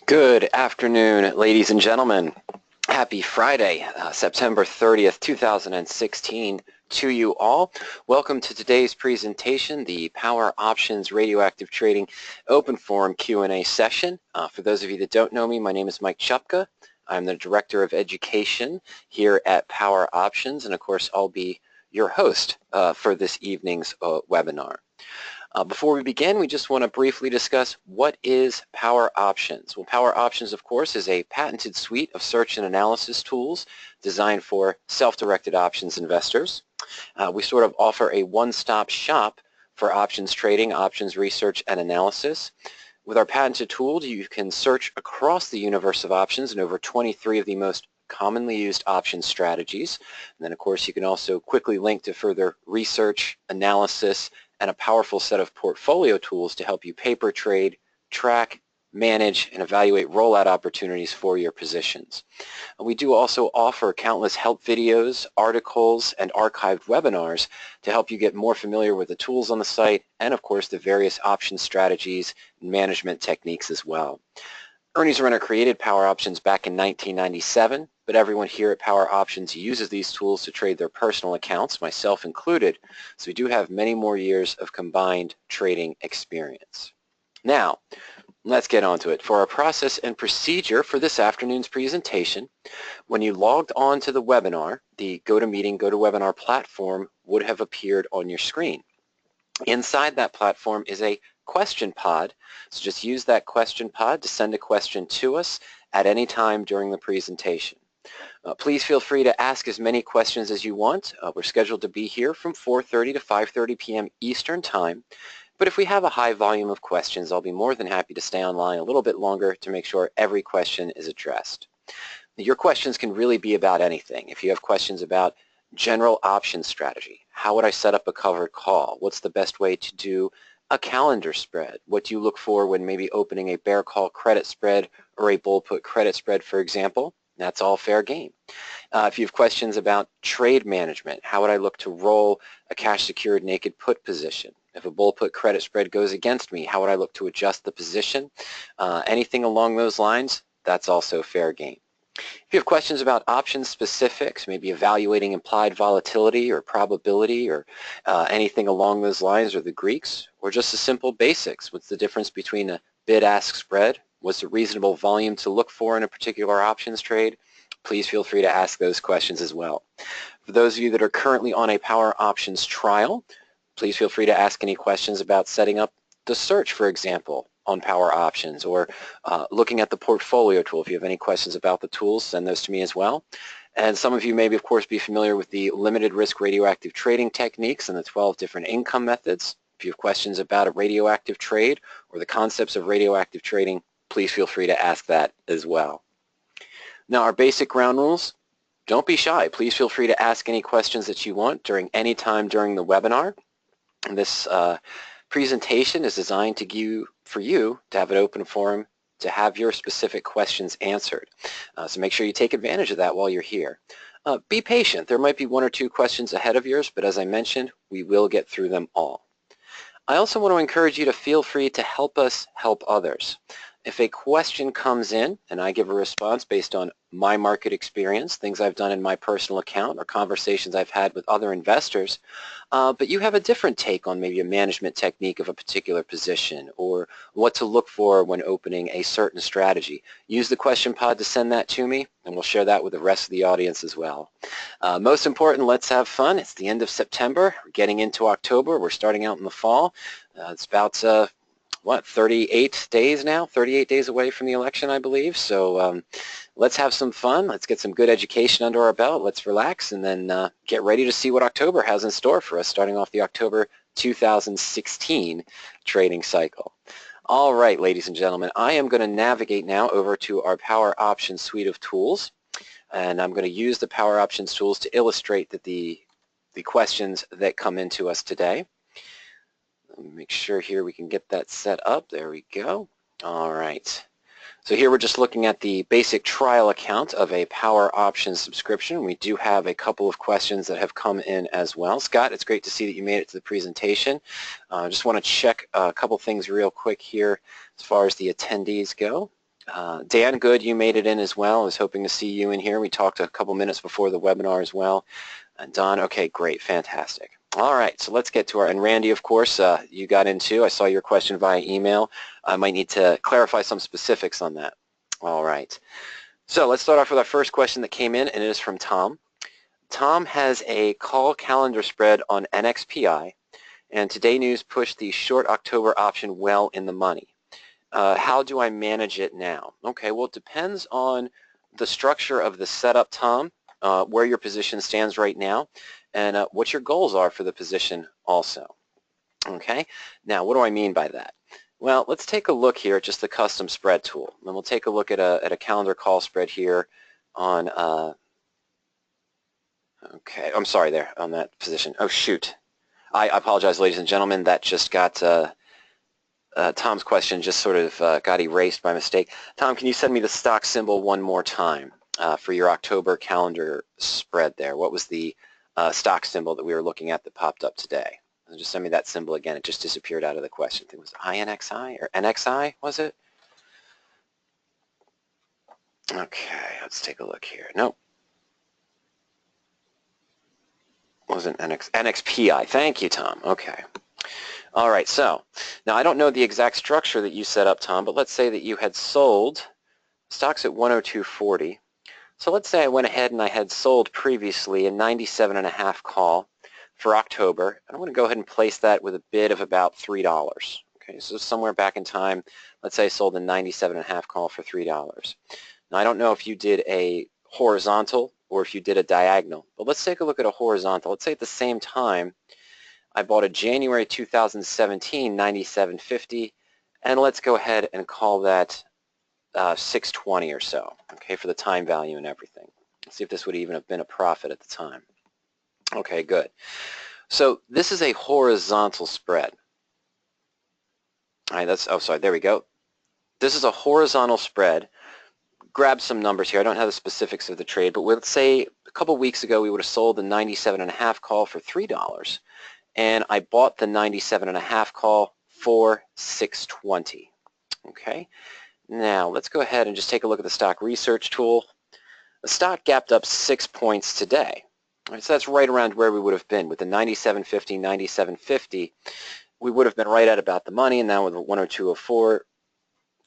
Good afternoon, ladies and gentlemen. Happy Friday, September 30th, 2016 to you all. Welcome to today's presentation, the Power Options Radioactive Trading Open Forum Q&A session. For those of you that don't know me, my name is Mike Chupka. I'm the Director of Education here at Power Options, and of course I'll be your host for this evening's webinar. Before we begin, we just want to briefly discuss what is Power Options. Well, Power Options, of course, is a patented suite of search and analysis tools designed for self-directed options investors. We sort of offer a one-stop shop for options trading, options research, and analysis. With our patented tool, you can search across the universe of options in over 23 of the most commonly used option strategies. And then, of course, you can also quickly link to further research, analysis, and a powerful set of portfolio tools to help you paper trade, track, manage, and evaluate rollout opportunities for your positions. We do also offer countless help videos, articles, and archived webinars to help you get more familiar with the tools on the site and, of course, the various option strategies and management techniques as well. Ernie Renner created Power Options back in 1997, but everyone here at Power Options uses these tools to trade their personal accounts, myself included, so we do have many more years of combined trading experience. Now, let's get on to it. For our process and procedure for this afternoon's presentation, when you logged on to the webinar, the GoToMeeting, GoToWebinar platform would have appeared on your screen. Inside that platform is a question pod, so just use that question pod to send a question to us at any time during the presentation. Please feel free to ask as many questions as you want. We're scheduled to be here from 4:30 to 5:30 p.m. Eastern Time, but if we have a high volume of questions, I'll be more than happy to stay online a little bit longer to make sure every question is addressed. Your questions can really be about anything. If you have questions about general option strategy, how would I set up a covered call? What's the best way to do a calendar spread? What do you look for when maybe opening a bear call credit spread or a bull put credit spread, for example? That's all fair game. If you have questions about trade management, how would I look to roll a cash secured naked put position? If a bull put credit spread goes against me, how would I look to adjust the position? Anything along those lines, that's also fair game. If you have questions about option specifics, maybe evaluating implied volatility or probability or anything along those lines, or the Greeks, or just the simple basics, what's the difference between a bid-ask spread? What's the reasonable volume to look for in a particular options trade? Please feel free to ask those questions as well. For those of you that are currently on a Power Options trial, please feel free to ask any questions about setting up the search, for example, on Power Options, or looking at the portfolio tool. If you have any questions about the tools, send those to me as well. And some of you may, of course, be familiar with the limited risk radioactive trading techniques and the 12 different income methods. If you have questions about a radioactive trade or the concepts of radioactive trading, please feel free to ask that as well. Now, our basic ground rules: don't be shy. Please feel free to ask any questions that you want during any time during the webinar. And this presentation is designed for you to have an open forum to have your specific questions answered. So make sure you take advantage of that while you're here. Be patient. There might be one or two questions ahead of yours, but as I mentioned, we will get through them all. I also want to encourage you to feel free to help us help others. If a question comes in and I give a response based on my market experience, things I've done in my personal account or conversations I've had with other investors, but you have a different take on maybe a management technique of a particular position or what to look for when opening a certain strategy, use the question pod to send that to me, and we'll share that with the rest of the audience as well. Most important, let's have fun. It's the end of September. We're getting into October. We're starting out in the fall. It's about 38 days now, 38 days away from the election, I believe. So let's have some fun. Let's get some good education under our belt. Let's relax and then get ready to see what October has in store for us, starting off the October 2016 trading cycle. All right, ladies and gentlemen, I am going to navigate now over to our Power Options suite of tools, and I'm going to use the Power Options tools to illustrate that the questions that come into us today. Make sure here we can get that set up. There we go. All right. So here we're just looking at the basic trial account of a Power Options subscription. We do have a couple of questions that have come in as well. Scott, it's great to see that you made it to the presentation. I just want to check a couple things real quick here as far as the attendees go. Dan, good, you made it in as well. I was hoping to see you in here. We talked a couple minutes before the webinar as well. And Don, okay, great, fantastic. All right, so let's get to and Randy, of course, you got in too. I saw your question via email. I might need to clarify some specifics on that. All right, so let's start off with our first question that came in, and it is from Tom. Tom has a call calendar spread on NXPI, and Today News pushed the short October option well in the money. How do I manage it now? Okay, well, it depends on the structure of the setup, Tom, where your position stands right now, and what your goals are for the position also. Okay, now what do I mean by that? Well, let's take a look here at just the custom spread tool, and we'll take a look at a calendar call spread here on, okay, I'm sorry there on that position. Oh, shoot. I apologize, ladies and gentlemen, that just got, Tom's question just sort of got erased by mistake. Tom, can you send me the stock symbol one more time for your October calendar spread there? What was the stock symbol that we were looking at that popped up today? Just send me that symbol again. It just disappeared out of the question. I think it was INXI or NXI, was it? Okay, let's take a look here. Nope. Wasn't NXPI. Thank you, Tom. Okay. All right, so now I don't know the exact structure that you set up, Tom, but let's say that you had sold stocks at 102.40. So let's say I went ahead and I had sold previously a 97.5 call for October, and I'm going to go ahead and place that with a bid of about $3. Okay, so somewhere back in time, let's say I sold a 97.5 call for $3. Now I don't know if you did a horizontal or if you did a diagonal, but let's take a look at a horizontal. Let's say at the same time I bought a January 2017 97.50, and let's go ahead and call that 620 or so, okay, for the time value and everything. Let's see if this would even have been a profit at the time. Okay, good. So this is a horizontal spread. All right, that's, oh, sorry, there we go. This is a horizontal spread. Grab some numbers here. I don't have the specifics of the trade, but let's say a couple weeks ago we would have sold the 97.5 call for $3, and I bought the 97.5 call for $620. Okay. Now, let's go ahead and just take a look at the stock research tool. The stock gapped up 6 points today. All right, so that's right around where we would have been. With the 97.50, 97.50, we would have been right at about the money, and now with the 102.04,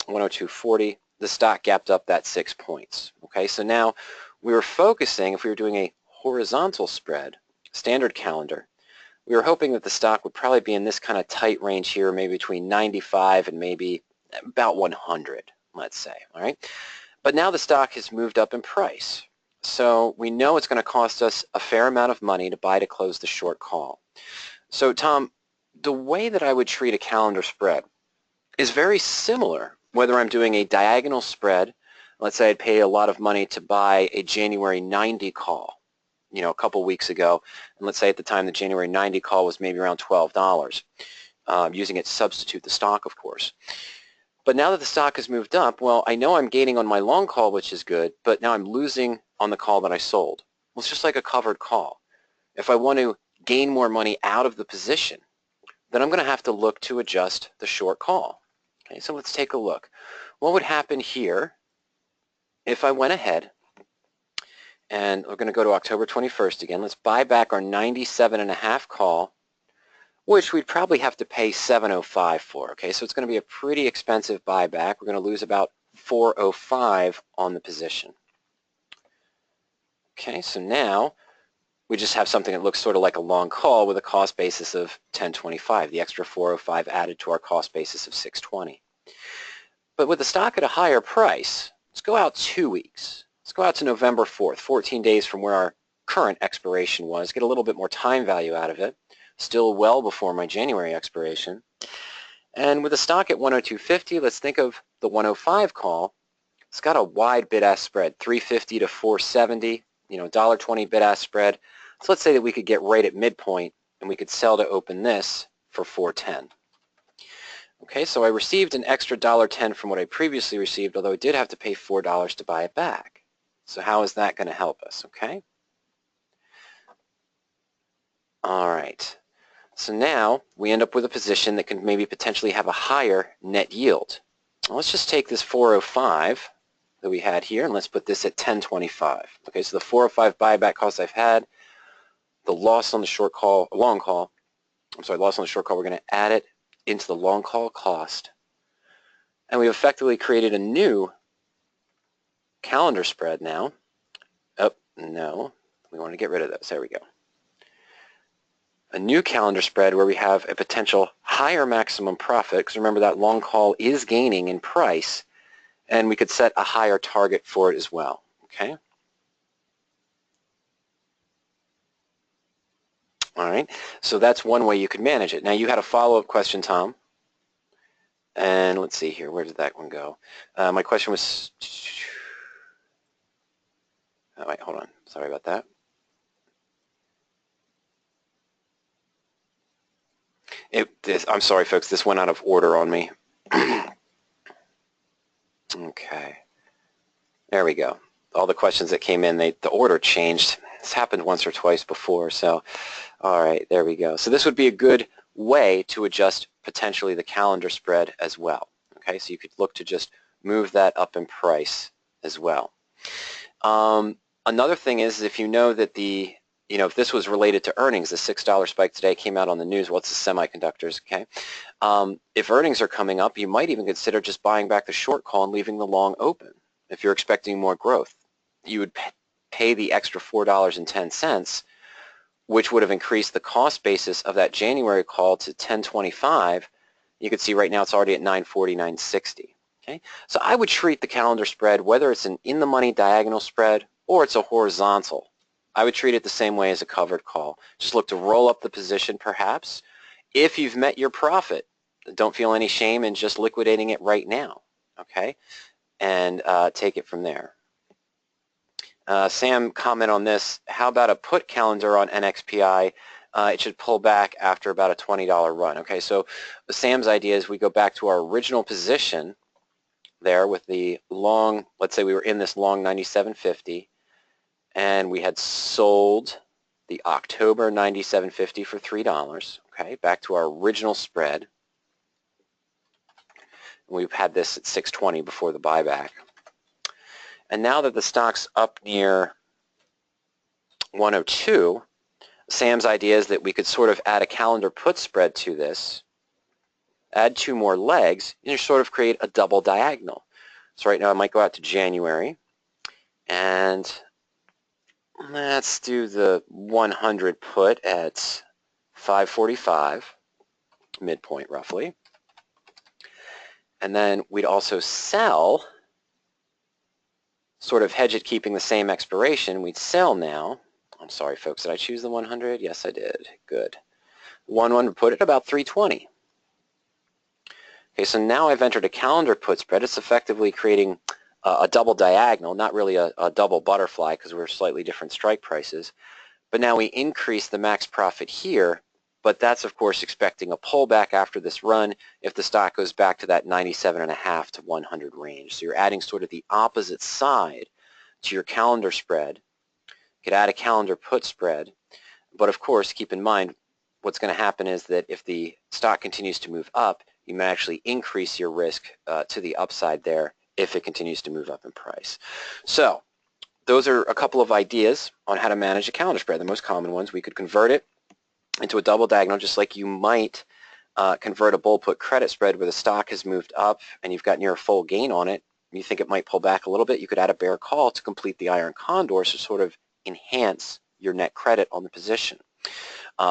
102.40, the stock gapped up that 6 points. Okay, so now we were focusing, if we were doing a horizontal spread, standard calendar, we were hoping that the stock would probably be in this kind of tight range here, maybe between 95 and maybe about 100, let's say, all right? But now the stock has moved up in price. So we know it's going to cost us a fair amount of money to buy to close the short call. So Tom, the way that I would treat a calendar spread is very similar whether I'm doing a diagonal spread. Let's say I'd pay a lot of money to buy a January 90 call, you know, a couple weeks ago, and let's say at the time the January 90 call was maybe around $12, using it to substitute the stock, of course. But now that the stock has moved up, well, I know I'm gaining on my long call, which is good, but now I'm losing on the call that I sold. Well, it's just like a covered call. If I want to gain more money out of the position, then I'm going to have to look to adjust the short call. Okay, so let's take a look. What would happen here if I went ahead, and we're going to go to October 21st again. Let's buy back our 97.5 call, which we'd probably have to pay $7.05 for. Okay, so it's going to be a pretty expensive buyback. We're going to lose about $4.05 on the position. Okay, so now we just have something that looks sort of like a long call with a cost basis of $10.25, the extra $4.05 added to our cost basis of $6.20. But with the stock at a higher price, let's go out 2 weeks. Let's go out to November 4th, 14 days from where our current expiration was, get a little bit more time value out of it, still well before my January expiration. And with the stock at 102.50, let's think of the 105 call. It's got a wide bid-ask spread, 350 to 470, you know, $1.20 bid-ask spread. So let's say that we could get right at midpoint and we could sell to open this for 410. Okay, so I received an extra $1.10 from what I previously received, although I did have to pay $4 to buy it back. So how is that going to help us, okay? All right. So now we end up with a position that can maybe potentially have a higher net yield. let's just take this 405 that we had here, and let's put this at 1025. Okay, so the 405 buyback cost I've had, the loss on the short call, loss on the short call, we're going to add it into the long call cost. And we've effectively created a new calendar spread now. Oh, no, we want to get rid of those. There we go. A new calendar spread where we have a potential higher maximum profit, because remember that long call is gaining in price, and we could set a higher target for it as well. Okay. All right, so that's one way you could manage it. Now you had a follow-up question, Tom, and let's see here, where did that one go? My question was, oh, wait, hold on, sorry about that. I'm sorry, folks, this went out of order on me. Okay, there we go. All the questions that came in, the order changed. This happened once or twice before, so all right, there we go. So this would be a good way to adjust potentially the calendar spread as well. Okay, so you could look to just move that up in price as well. Another thing is if you know that if this was related to earnings, the $6 spike today came out on the news. What's the semiconductors? Okay, if earnings are coming up, you might even consider just buying back the short call and leaving the long open. If you're expecting more growth, you would pay the extra $4.10, which would have increased the cost basis of that January call to $10.25. You can see right now it's already at $9.40, $9.60. Okay, so I would treat the calendar spread, whether it's an in-the-money diagonal spread or it's a horizontal, I would treat it the same way as a covered call. Just look to roll up the position perhaps. If you've met your profit, don't feel any shame in just liquidating it right now, okay, and take it from there. Sam, comment on this. How about a put calendar on NXPI? It should pull back after about a $20 run. Okay, so Sam's idea is we go back to our original position there with the long, let's say we were in this long 97.50, and we had sold the October 97.50 for $3. Okay, back to our original spread. We've had this at 620 before the buyback. And now that the stock's up near 102, Sam's idea is that we could sort of add a calendar put spread to this, add two more legs, and sort of create a double diagonal. So right now I might go out to January, and let's do the 100 put at 545, midpoint roughly. And then we'd also sell, sort of hedge it keeping the same expiration. We'd sell now. I'm sorry, folks, did I choose the 100? Yes, I did. Good. 100 put at about 320. Okay, so now I've entered a calendar put spread. It's effectively creating a double diagonal, not really a double butterfly because we're slightly different strike prices. But now we increase the max profit here, but that's of course expecting a pullback after this run if the stock goes back to that 97.5 to 100 range. So you're adding sort of the opposite side to your calendar spread. You could add a calendar put spread, but of course keep in mind what's going to happen is that if the stock continues to move up, you may actually increase your risk to the upside there if it continues to move up in price. So those are a couple of ideas on how to manage a calendar spread. The most common ones, we could convert it into a double diagonal just like you might convert a bull put credit spread where the stock has moved up and you've got near a full gain on it. You think it might pull back a little bit, you could add a bear call to complete the iron condors to sort of enhance your net credit on the position.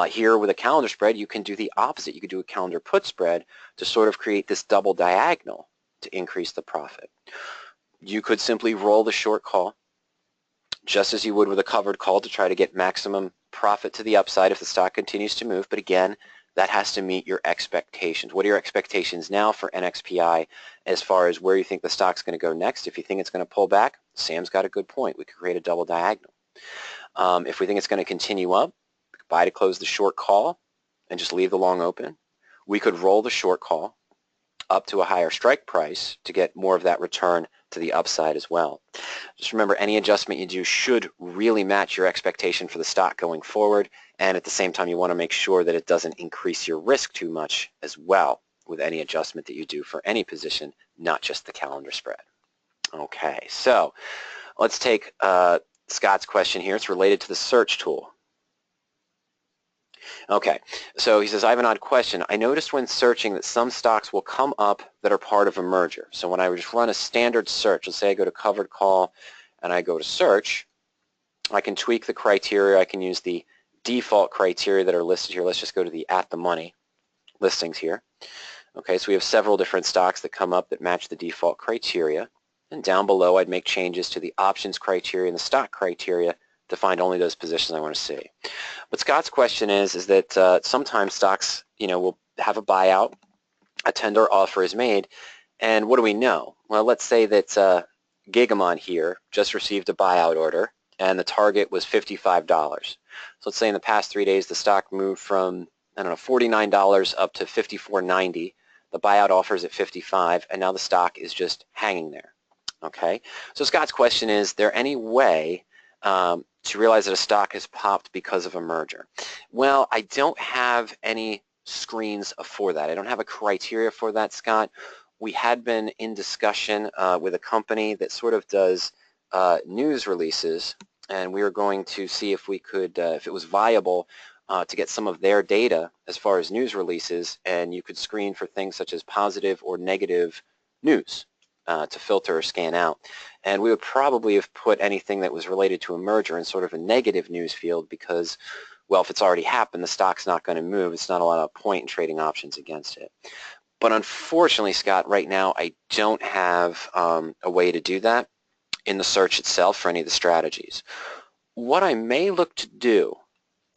Here with a calendar spread, you can do the opposite. You could do a calendar put spread to sort of create this double diagonal to increase the profit. You could simply roll the short call just as you would with a covered call to try to get maximum profit to the upside if the stock continues to move. But again, that has to meet your expectations. What are your expectations now for NXPI as far as where you think the stock's going to go next? If you think it's going to pull back, Sam's got a good point. We could create a double diagonal. If we think it's going to continue up, we could buy to close the short call and just leave the long open. We could roll the short call up to a higher strike price to get more of that return to the upside as well. Just remember, any adjustment you do should really match your expectation for the stock going forward, and at the same time you want to make sure that it doesn't increase your risk too much as well with any adjustment that you do for any position, not just the calendar spread. Okay, so let's take Scott's question here. It's related to the search tool. Okay, so he says, I have an odd question. I noticed when searching that some stocks will come up that are part of a merger. So when I just run a standard search, let's say I go to covered call and I go to search, I can tweak the criteria. I can use the default criteria that are listed here. Let's just go to the at the money listings here. Okay, so we have several different stocks that come up that match the default criteria. And down below, I'd make changes to the options criteria and the stock criteria to find only those positions I want to see. But Scott's question is that sometimes stocks, will have a buyout, a tender offer is made, and what do we know? Well, let's say that Gigamon here just received a buyout order, and the target was $55. So let's say in the past 3 days the stock moved from, $49 up to $54.90. The buyout offer is at $55, and now the stock is just hanging there. Okay, so Scott's question is there any way to realize that a stock has popped because of a merger? Well, I don't have any screens for that. I don't have a criteria for that, Scott. We had been in discussion with a company that sort of does news releases, and we were going to see if we could, if it was viable to get some of their data as far as news releases, and you could screen for things such as positive or negative news to filter or scan out. And we would probably have put anything that was related to a merger in sort of a negative news field because, well, if it's already happened, the stock's not going to move. It's not a lot of point in trading options against it. But unfortunately, Scott, right now I don't have a way to do that in the search itself for any of the strategies. What I may look to do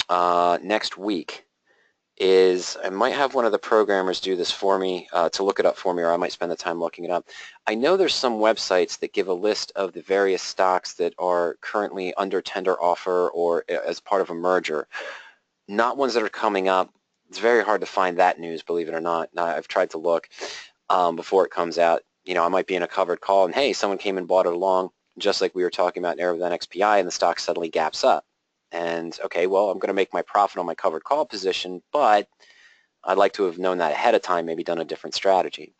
next week is I might have one of the programmers do this for me, to look it up for me, or I might spend the time looking it up. I know there's some websites that give a list of the various stocks that are currently under tender offer or as part of a merger, not ones that are coming up. It's very hard to find that news, believe it or not. Now, I've tried to look before it comes out. I might be in a covered call and, hey, someone came and bought it along, just like we were talking about in XPI, and the stock suddenly gaps up. And, okay, well, I'm going to make my profit on my covered call position, but I'd like to have known that ahead of time, maybe done a different strategy.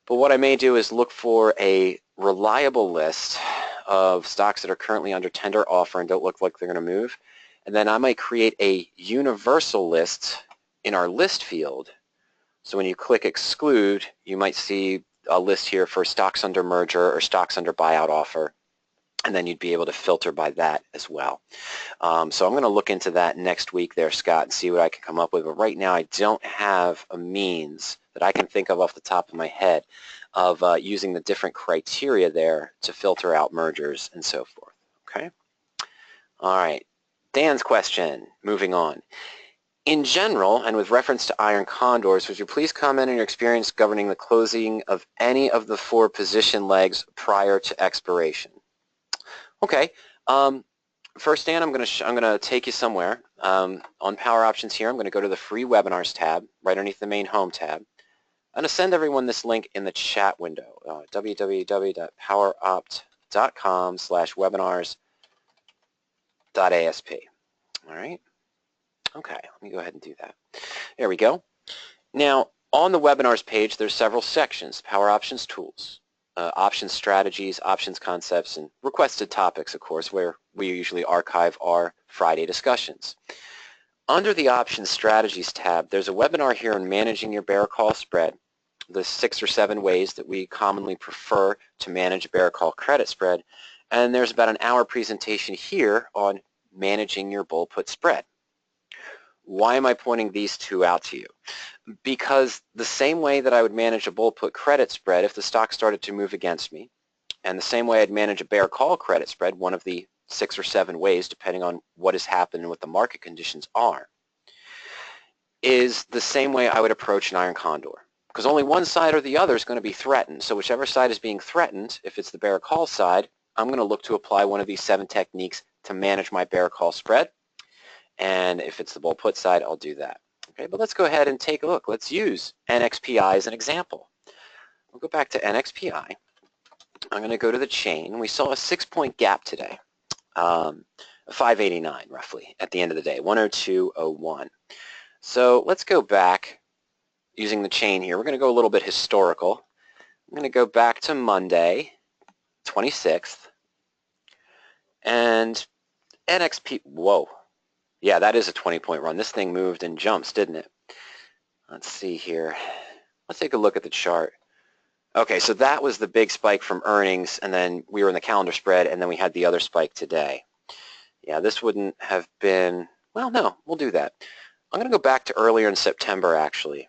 But what I may do is look for a reliable list of stocks that are currently under tender offer and don't look like they're going to move. And then I might create a universal list in our list field. So when you click exclude, you might see a list here for stocks under merger or stocks under buyout offer. And then you'd be able to filter by that as well. So I'm going to look into that next week there, Scott, and see what I can come up with. But right now I don't have a means that I can think of off the top of my head of using the different criteria there to filter out mergers and so forth. Okay? All right. Dan's question, moving on. In general, and with reference to iron condors, would you please comment on your experience governing the closing of any of the 4 position legs prior to expiration? Okay. First, Dan, I'm going to take you somewhere. On Power Options here, I'm going to go to the free webinars tab right underneath the main home tab. I'm going to send everyone this link in the chat window, www.poweropt.com/webinars.asp. All right. Okay, let me go ahead and do that. There we go. Now, on the webinars page, there's several sections: Power Options Tools, options strategies, options concepts, and requested topics, of course, where we usually archive our Friday discussions. Under the Options Strategies tab, there's a webinar here on managing your bear call spread, the 6 or 7 ways that we commonly prefer to manage a bear call credit spread, and there's about an hour presentation here on managing your bull put spread. Why am I pointing these 2 out to you? Because the same way that I would manage a bull put credit spread if the stock started to move against me, and the same way I'd manage a bear call credit spread, one of the 6 or 7 ways depending on what has happened and what the market conditions are, is the same way I would approach an iron condor. Because only one side or the other is going to be threatened. So whichever side is being threatened, if it's the bear call side, I'm going to look to apply one of these 7 techniques to manage my bear call spread. And if it's the bull put side, I'll do that. Okay, but let's go ahead and take a look. Let's use NXPI as an example. We'll go back to NXPI. I'm going to go to the chain. We saw a 6-point gap today, 589 roughly at the end of the day, 102.01. So let's go back using the chain here. We're going to go a little bit historical. I'm going to go back to Monday, 26th, and NXP, whoa. Yeah, that is a 20-point run. This thing moved in jumps, didn't it? Let's see here. Let's take a look at the chart. Okay, so that was the big spike from earnings, and then we were in the calendar spread, and then we had the other spike today. Yeah, this wouldn't have been, well, no, we'll do that. I'm going to go back to earlier in September, actually.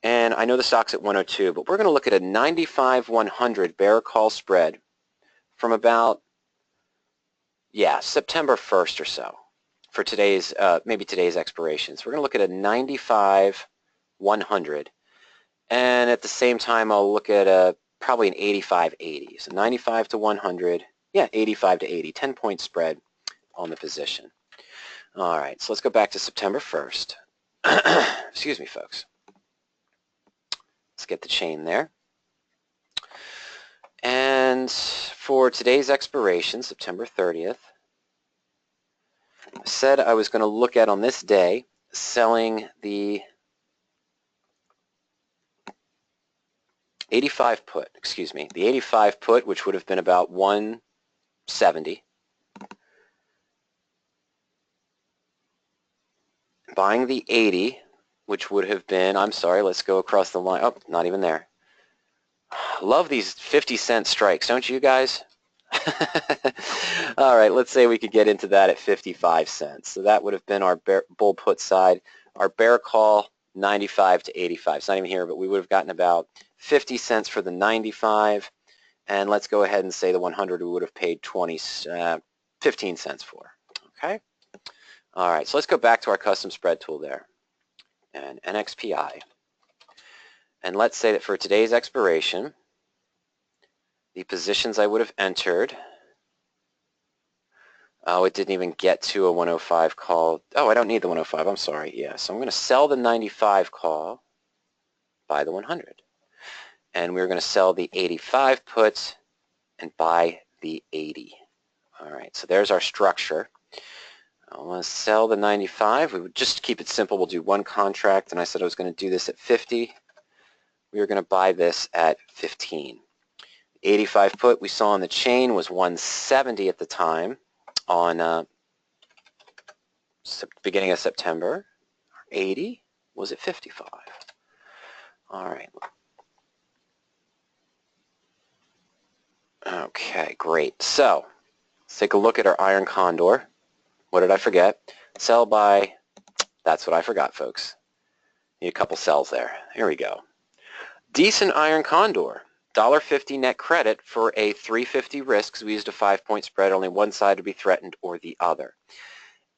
And I know the stock's at 102, but we're going to look at a 95-100 bear call spread from about, yeah, September 1st or so for today's, maybe today's expirations. We're going to look at a 95-100. And at the same time, I'll look at probably an 85-80. So 95 to 100, yeah, 85 to 80, 10-point spread on the position. All right, so let's go back to September 1st. Excuse me, folks. Let's get the chain there. And for today's expiration, September 30th, I said I was going to look at on this day selling the 85 put, excuse me, the 85 put, which would have been about 170. Buying the 80, which would have been, I'm sorry, let's go across the line. Oh, not even there. Love these 50-cent strikes, don't you guys? All right, let's say we could get into that at 55 cents. So that would have been our bull put side. Our bear call, 95 to 85. It's not even here, but we would have gotten about 50 cents for the 95. And let's go ahead and say the 100 we would have paid 15 cents for. Okay? All right, so let's go back to our custom spread tool there. And NXPI. And let's say that for today's expiration, the positions I would have entered, oh, it didn't even get to a 105 call. Oh, I don't need the 105, I'm sorry. Yeah, so I'm going to sell the 95 call, buy the 100. And we're going to sell the 85 puts and buy the 80. All right, so there's our structure. I want to sell the 95. We would just keep it simple. We'll do one contract, and I said I was going to do this at 50. We were going to buy this at 15. 85 put we saw on the chain was 170 at the time on beginning of September. 80 was at 55. All right. Okay, great. So let's take a look at our iron condor. What did I forget? Sell by, that's what I forgot, folks. Need a couple cells there. Here we go. Decent iron condor. $1.50 net credit for a $3.50 risk, because we used a 5-point spread, only one side to be threatened or the other.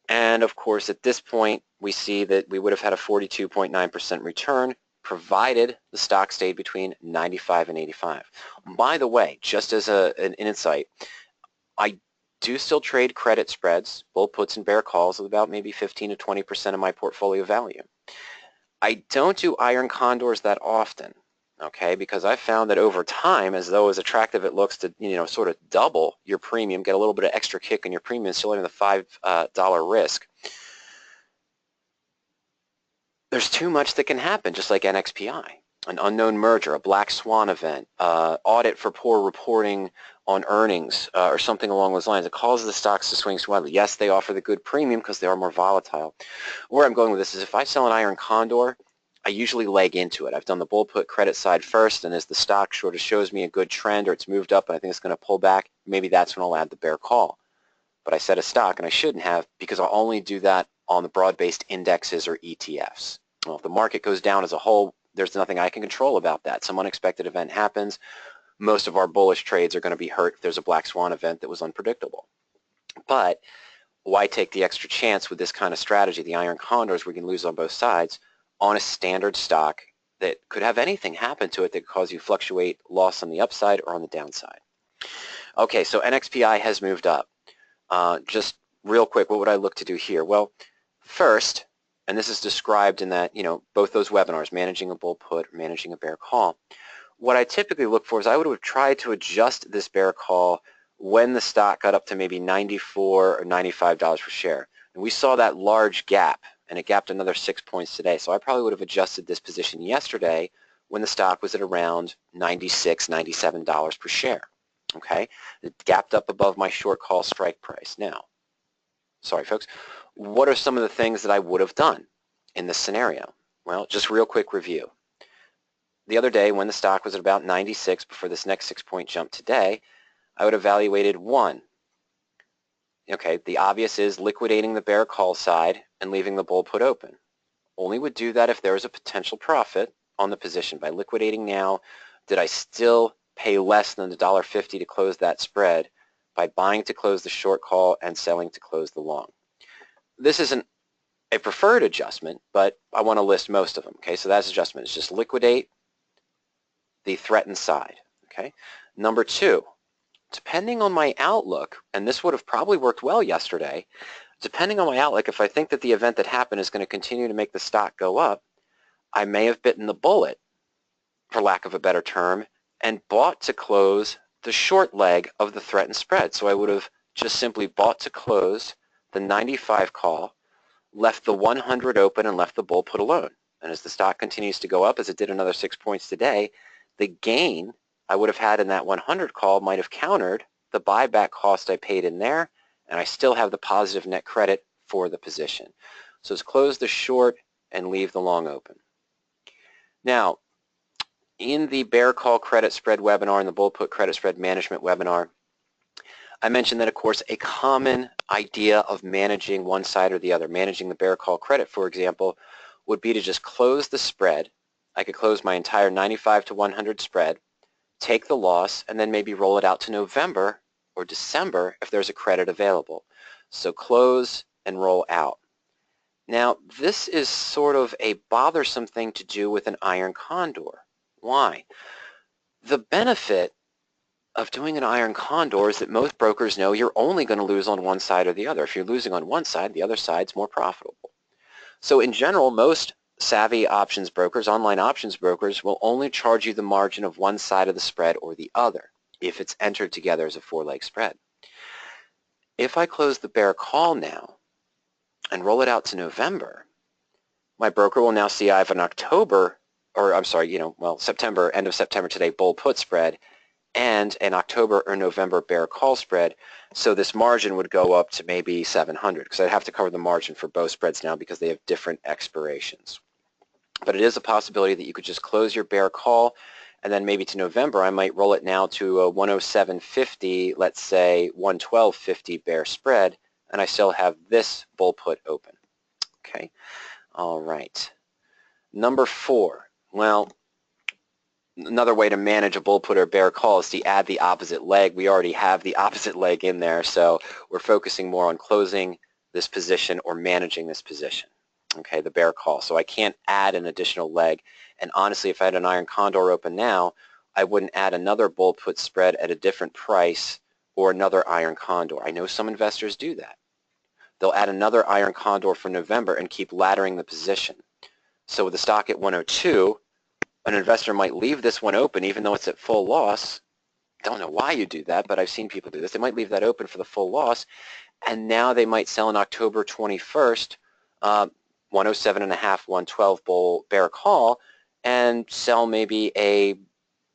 And of course, at this point, we see that we would have had a 42.9% return, provided the stock stayed between 95 and 85. By the way, just as an insight, I do still trade credit spreads, bull puts and bear calls of about maybe 15 to 20% of my portfolio value. I don't do iron condors that often. Okay, because I've found that over time, as though as attractive it looks to, sort of double your premium, get a little bit of extra kick in your premium, still having the $5 risk, there's too much that can happen, just like NXPI. An unknown merger, a black swan event, audit for poor reporting on earnings, or something along those lines. It causes the stocks to swing wildly. Yes, they offer the good premium because they are more volatile. Where I'm going with this is if I sell an iron condor, I usually leg into it. I've done the bull put credit side first, and as the stock sort of shows me a good trend or it's moved up and I think it's going to pull back, maybe that's when I'll add the bear call. But I set a stock, and I shouldn't have, because I'll only do that on the broad-based indexes or ETFs. Well, if the market goes down as a whole, there's nothing I can control about that. Some unexpected event happens. Most of our bullish trades are going to be hurt if there's a black swan event that was unpredictable. But why take the extra chance with this kind of strategy? The iron condors, we can lose on both sides, on a standard stock that could have anything happen to it that could cause you fluctuate loss on the upside or on the downside. Okay, so NXPI has moved up. Just real quick, what would I look to do here? Well, first, and this is described in that, both those webinars, managing a bull put or managing a bear call, what I typically look for is I would have tried to adjust this bear call when the stock got up to maybe $94 or $95 per share. And we saw that large gap. and it gapped another 6 points today. So I probably would have adjusted this position yesterday when the stock was at around $96, $97 per share. Okay, it gapped up above my short call strike price. Now, sorry folks, what are some of the things that I would have done in this scenario? Well, just real quick review. The other day when the stock was at about 96 before this next 6-point jump today, I would have evaluated one. Okay, the obvious is liquidating the bear call side and leaving the bull put open. Only would do that if there was a potential profit on the position. By liquidating now, did I still pay less than the $1.50 to close that spread by buying to close the short call and selling to close the long? This isn't a preferred adjustment, but I want to list most of them. Okay, so that's adjustment. It's just liquidate the threatened side. Okay, number two, depending on my outlook, and this would have probably worked well yesterday, depending on my outlook, if I think that the event that happened is going to continue to make the stock go up, I may have bitten the bullet, for lack of a better term, and bought to close the short leg of the threatened spread. So I would have just simply bought to close the 95 call, left the 100 open, and left the bull put alone. And as the stock continues to go up, as it did another 6 points today, the gain I would have had in that 100 call might have countered the buyback cost I paid in there, and I still have the positive net credit for the position. So it's close the short and leave the long open. Now, in the bear call credit spread webinar and the bull put credit spread management webinar, I mentioned that, of course, a common idea of managing one side or the other, managing the bear call credit, for example, would be to just close the spread. I could close my entire 95 to 100 spread, take the loss, and then maybe roll it out to November or December if there's a credit available. So close and roll out. Now, this is sort of a bothersome thing to do with an iron condor. Why? The benefit of doing an iron condor is that most brokers know you're only going to lose on one side or the other. If you're losing on one side, the other side's more profitable. So in general, most savvy options brokers, online options brokers, will only charge you the margin of one side of the spread or the other if it's entered together as a four-leg spread. If I close the bear call now and roll it out to November, my broker will now see I have an October, or I'm sorry, September, end of September today, bull put spread, and an October or November bear call spread. So this margin would go up to maybe 700 because I'd have to cover the margin for both spreads now because they have different expirations. But it is a possibility that you could just close your bear call, and then maybe to November I might roll it now to a 107.50, let's say 112.50 bear spread, and I still have this bull put open. Okay, all right. Number four, well, another way to manage a bull put or bear call is to add the opposite leg. We already have the opposite leg in there, so we're focusing more on closing this position or managing this position. Okay, the bear call. So I can't add an additional leg. And honestly, if I had an iron condor open now, I wouldn't add another bull put spread at a different price or another iron condor. I know some investors do that. They'll add another iron condor for November and keep laddering the position. So with the stock at 102, an investor might leave this one open even though it's at full loss. Don't know why you do that, but I've seen people do this. They might leave that open for the full loss, and now they might sell on October 21st, 107.5, 112 bull bear call, and sell maybe a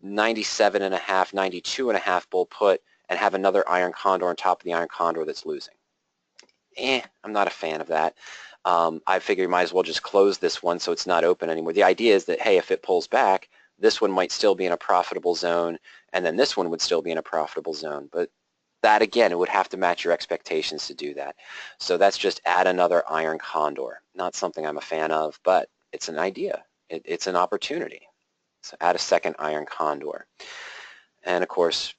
97.5, 92.5 bull put and have another iron condor on top of the iron condor that's losing. I'm not a fan of that. I figure you might as well just close this one so it's not open anymore. The idea is that, hey, if it pulls back, this one might still be in a profitable zone, and then this one would still be in a profitable zone. But that, again, it would have to match your expectations to do that. So that's just add another iron condor. Not something I'm a fan of, but it's an idea. It's an opportunity. So add a second iron condor. And, of course,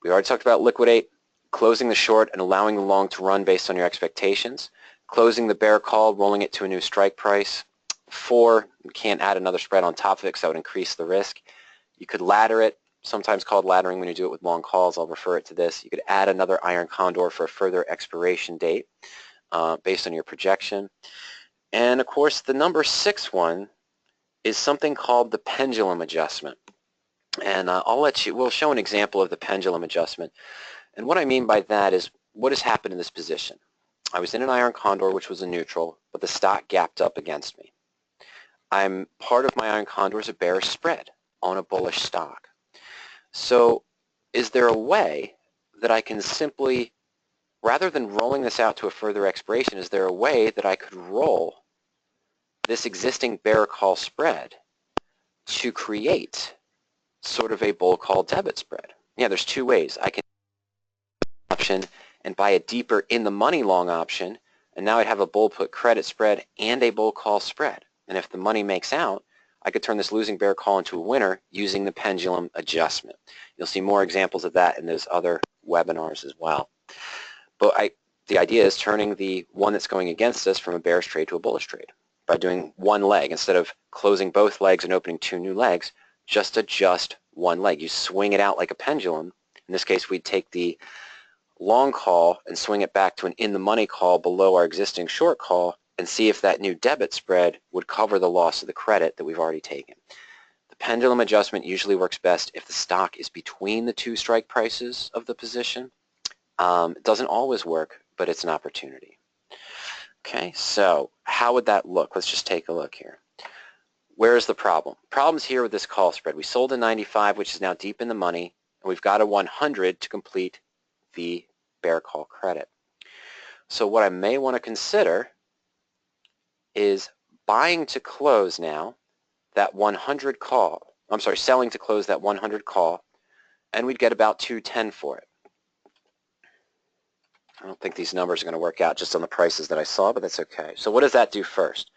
we already talked about liquidate, closing the short and allowing the long to run based on your expectations. Closing the bear call, rolling it to a new strike price. 4, you can't add another spread on top of it because that would increase the risk. You could ladder it, sometimes called laddering when you do it with long calls. I'll refer it to this. You could add another iron condor for a further expiration date based on your projection. And of course, the number 6 one is something called the pendulum adjustment. And we'll show an example of the pendulum adjustment. And what I mean by that is what has happened in this position. I was in an iron condor, which was a neutral, but the stock gapped up against me. I'm part of my iron condor is a bearish spread on a bullish stock. So is there a way that I can simply, rather than rolling this out to a further expiration, is there a way that I could roll this existing bear call spread to create sort of a bull call debit spread? Yeah, there's two ways. I can option and buy a deeper in the money long option, and now I'd have a bull put credit spread and a bull call spread. And if the money makes out, I could turn this losing bear call into a winner using the pendulum adjustment. You'll see more examples of that in those other webinars as well. But the idea is turning the one that's going against us from a bearish trade to a bullish trade by doing one leg. Instead of closing both legs and opening two new legs, just adjust one leg. You swing it out like a pendulum. In this case, we'd take the long call and swing it back to an in-the-money call below our existing short call and see if that new debit spread would cover the loss of the credit that we've already taken. The pendulum adjustment usually works best if the stock is between the two strike prices of the position. It doesn't always work, but it's an opportunity. Okay, so how would that look? Let's just take a look here. Where is the problem? Problem's here with this call spread. We sold a 95, which is now deep in the money, and we've got a 100 to complete the bear call credit. So what I may want to consider is buying to close now that 100 call. I'm sorry, selling to close that 100 call, and we'd get about 210 for it. I don't think these numbers are going to work out just on the prices that I saw, but that's okay. So what does that do first?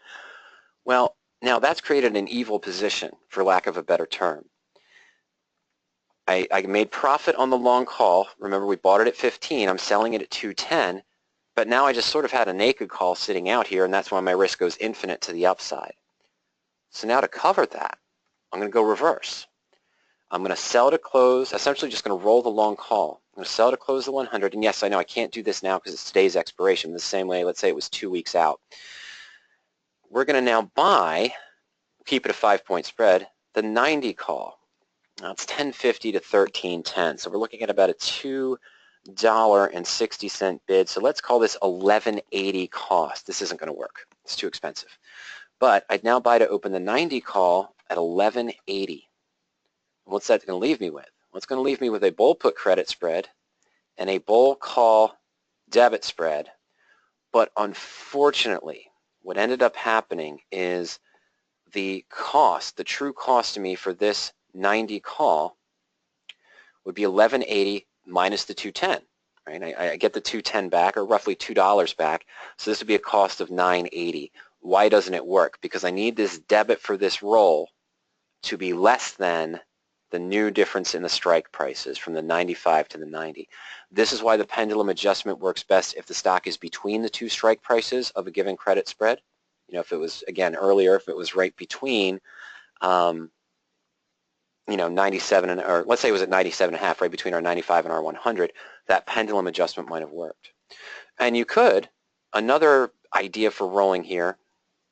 Well, now that's created an evil position, for lack of a better term. I made profit on the long call. Remember, we bought it at 15. I'm selling it at 210. But now I just sort of had a naked call sitting out here, and that's why my risk goes infinite to the upside. So now to cover that, I'm going to go reverse. I'm going to sell to close, essentially just going to roll the long call. I'm going to sell to close the 100. And yes, I know I can't do this now because it's today's expiration. The same way, let's say it was 2 weeks out. We're going to now buy, keep it a 5-point spread, the 90 call. Now it's 10.50 to 13.10, so we're looking at about a $2.60 bid. So let's call this 11.80 cost. This isn't going to work. It's too expensive. But I'd now buy to open the 90 call at 11.80. What's that going to leave me with? Well, it's going to leave me with a bull put credit spread and a bull call debit spread. But unfortunately, what ended up happening is the cost, the true cost to me for this 90 call would be 11.80 minus the 210. Right? I get the 210 back, or roughly $2 back. So this would be a cost of 9.80. Why doesn't it work? Because I need this debit for this roll to be less than the new difference in the strike prices from the 95 to the 90. This is why the pendulum adjustment works best if the stock is between the two strike prices of a given credit spread. You know, if it was, again, earlier, if it was right between, 97, or let's say it was at 97.5, right between our 95 and our 100, that pendulum adjustment might have worked. And you could, another idea for rolling here,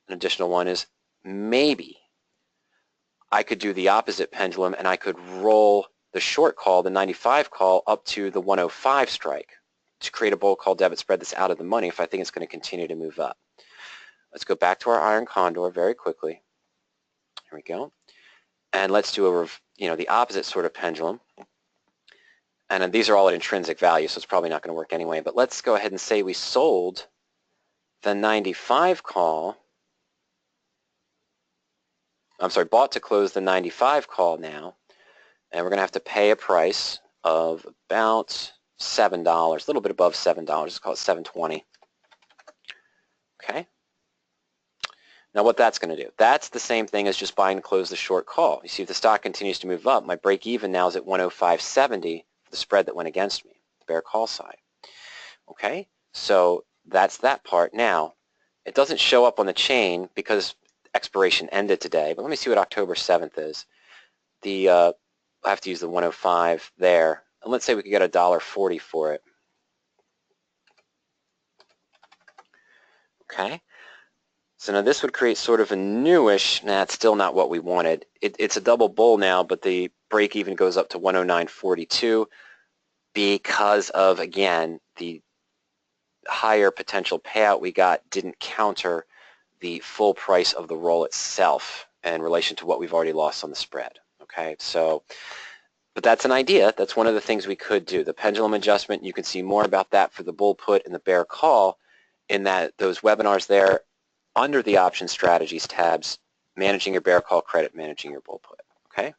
an additional one, is maybe I could do the opposite pendulum and I could roll the short call, the 95 call, up to the 105 strike to create a bull call debit spread that's out of the money if I think it's going to continue to move up. Let's go back to our iron condor very quickly. Here we go. And let's do the opposite sort of pendulum. And these are all at intrinsic value, so it's probably not going to work anyway. But let's go ahead and say we sold the 95 call. I'm sorry, bought to close the 95 call now. And we're going to have to pay a price of about $7, a little bit above $7. Let's call it $7.20. Okay. Now what that's going to do, that's the same thing as just buying to close the short call. You see, if the stock continues to move up, my break even now is at 105.70 for the spread that went against me, the bear call side. Okay, so that's that part. Now, it doesn't show up on the chain because expiration ended today, but let me see what October 7th is. I have to use the 105 there, and let's say we could get $1.40 for it. Okay. So now this would create sort of a newish, it's still not what we wanted. It's a double bull now, but the break even goes up to 109.42 because of, again, the higher potential payout we got didn't counter the full price of the roll itself in relation to what we've already lost on the spread. Okay, so, but that's an idea. That's one of the things we could do. The pendulum adjustment, you can see more about that for the bull put and the bear call in those webinars there under the option strategies tabs, managing your bear call credit, managing your bull put. Okay.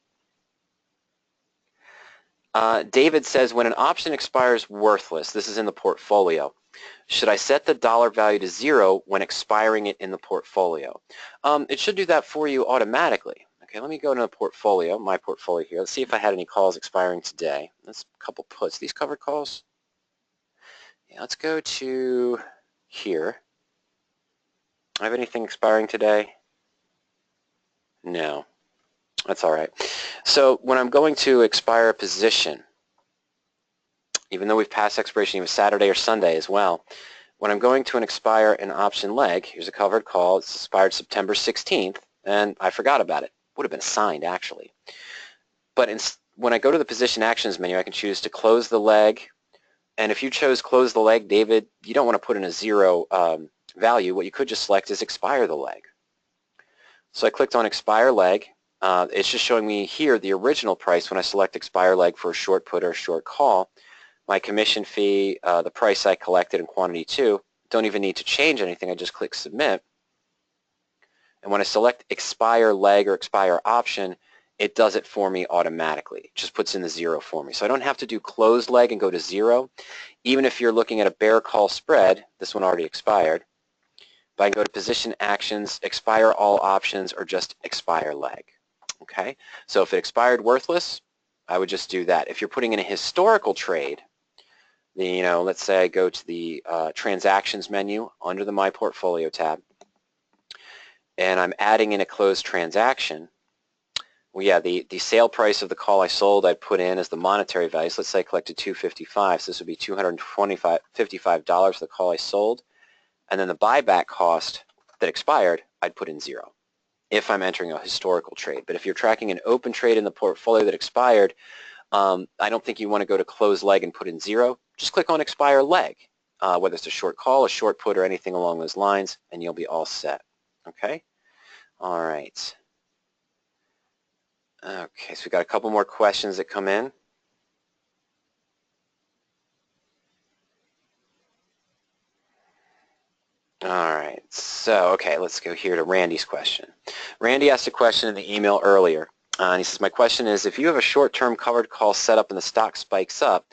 David says, when an option expires worthless, this is in the portfolio, should I set the dollar value to 0 when expiring it in the portfolio? It should do that for you automatically. Okay, let me go to the portfolio, my portfolio here. Let's see if I had any calls expiring today. That's a couple puts. These covered calls? Yeah, let's go to here. I have anything expiring today? No. That's all right. So when I'm going to expire a position, even though we've passed expiration even Saturday or Sunday as well, when I'm going to expire an option leg, here's a covered call. It's expired September 16th, and I forgot about it. Would have been assigned, actually. But when I go to the position actions menu, I can choose to close the leg. And if you chose close the leg, David, you don't want to put in a 0 value. What you could just select is expire the leg. So I clicked on expire leg. It's just showing me here the original price when I select expire leg for a short put or a short call. My commission fee, the price I collected, and quantity 2. Don't even need to change anything. I just click submit. And when I select expire leg or expire option, it does it for me automatically. It just puts in the 0 for me. So I don't have to do close leg and go to 0. Even if you're looking at a bear call spread, this one already expired, but I can go to position actions, expire all options, or just expire leg. Okay? So if it expired worthless, I would just do that. If you're putting in a historical trade, let's say I go to the transactions menu under the My Portfolio tab, and I'm adding in a closed transaction. Well, yeah, the sale price of the call I sold, I'd put in as the monetary value. So let's say I collected $255. So this would be $255 for the call I sold. And then the buyback cost that expired, I'd put in 0 if I'm entering a historical trade. But if you're tracking an open trade in the portfolio that expired, I don't think you want to go to close leg and put in 0. Just click on expire leg, whether it's a short call, a short put, or anything along those lines, and you'll be all set. Okay? All right. Okay, so we've got a couple more questions that come in. All right, so, okay, let's go here to Randy's question. Randy asked a question in the email earlier, and he says, my question is, if you have a short-term covered call set up and the stock spikes up,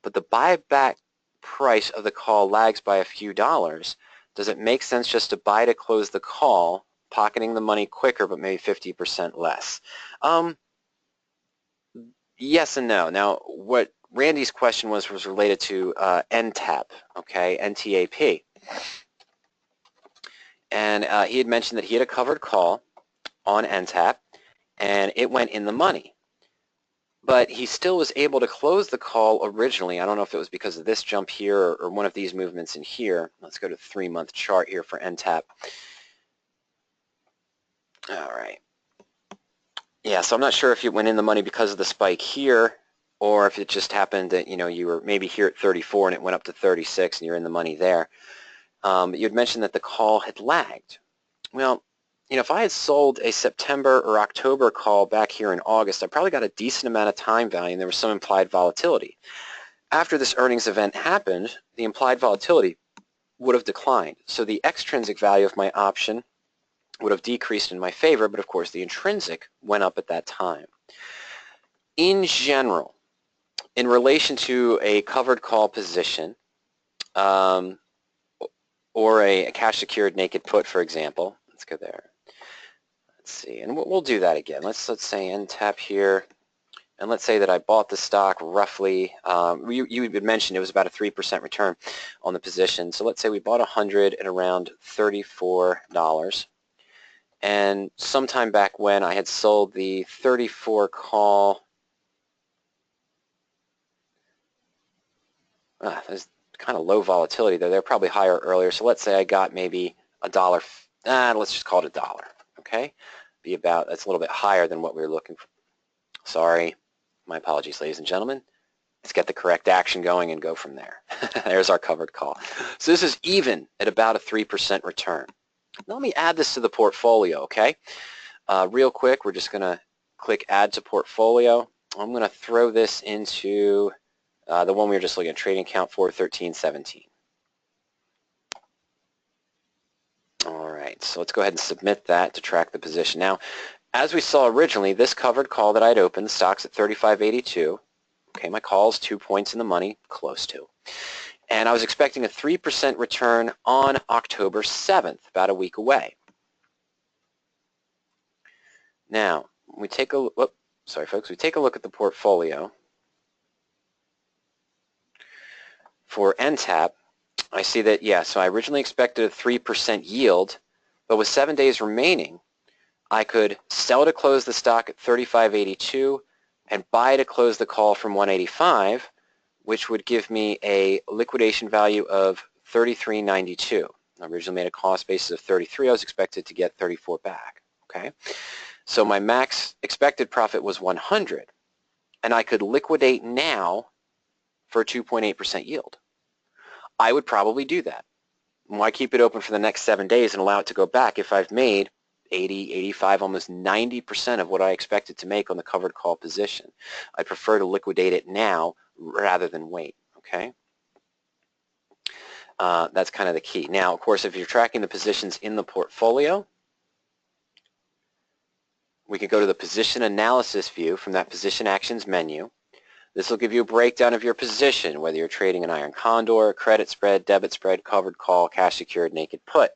but the buyback price of the call lags by a few dollars, does it make sense just to buy to close the call, pocketing the money quicker, but maybe 50% less? Yes and no. Now, what Randy's question was related to NTAP, okay, NTAP. And he had mentioned that he had a covered call on NTAP, and it went in the money. But he still was able to close the call originally. I don't know if it was because of this jump here or one of these movements in here. Let's go to the 3-month chart here for NTAP. All right. Yeah, so I'm not sure if it went in the money because of the spike here, or if it just happened that, you were maybe here at 34 and it went up to 36 and you're in the money there. You had mentioned that the call had lagged. Well, if I had sold a September or October call back here in August, I probably got a decent amount of time value and there was some implied volatility. After this earnings event happened, the implied volatility would have declined. So the extrinsic value of my option would have decreased in my favor, but of course the intrinsic went up at that time. In general, in relation to a covered call position, or a cash secured naked put, for example, let's go there. Let's see, and we'll do that again. Let's say NTAP here, and let's say that I bought the stock roughly, you had mentioned it was about a 3% return on the position. So let's say we bought 100 at around $34. And sometime back when I had sold the 34 call, there's kind of low volatility there. They're probably higher earlier. So let's say I got maybe $1. Let's just call it $1. Okay, that's a little bit higher than what we were looking for. Sorry, my apologies, ladies and gentlemen. Let's get the correct action going and go from there. There's our covered call. So this is even at about a 3% return. Now let me add this to the portfolio, okay? Real quick, we're just going to click Add to Portfolio. I'm going to throw this into the one we were just looking at, trading account 41317. All right, so let's go ahead and submit that to track the position. Now, as we saw originally, this covered call that I'd opened, the stock's at 35.82. Okay, my call's 2 points in the money, close to. And I was expecting a 3% return on October 7th, about a week away. Now, we take a look, sorry folks, we take a look at the portfolio. For NTAP, I see that, yeah, so I originally expected a 3% yield, but with 7 days remaining, I could sell to close the stock at 35.82 and buy to close the call from 185, which would give me a liquidation value of 33.92. I originally made a cost basis of 33. I was expected to get 34 back. Okay, so my max expected profit was 100, and I could liquidate now for a 2.8% yield. I would probably do that. Why keep it open for the next 7 days and allow it to go back if I've made 80, 85, almost 90% of what I expected to make on the covered call position? I prefer to liquidate it now rather than wait, okay? That's kind of the key. Now, of course, if you're tracking the positions in the portfolio, we could go to the position analysis view from that position actions menu. This will give you a breakdown of your position, whether you're trading an iron condor, credit spread, debit spread, covered call, cash secured, naked put.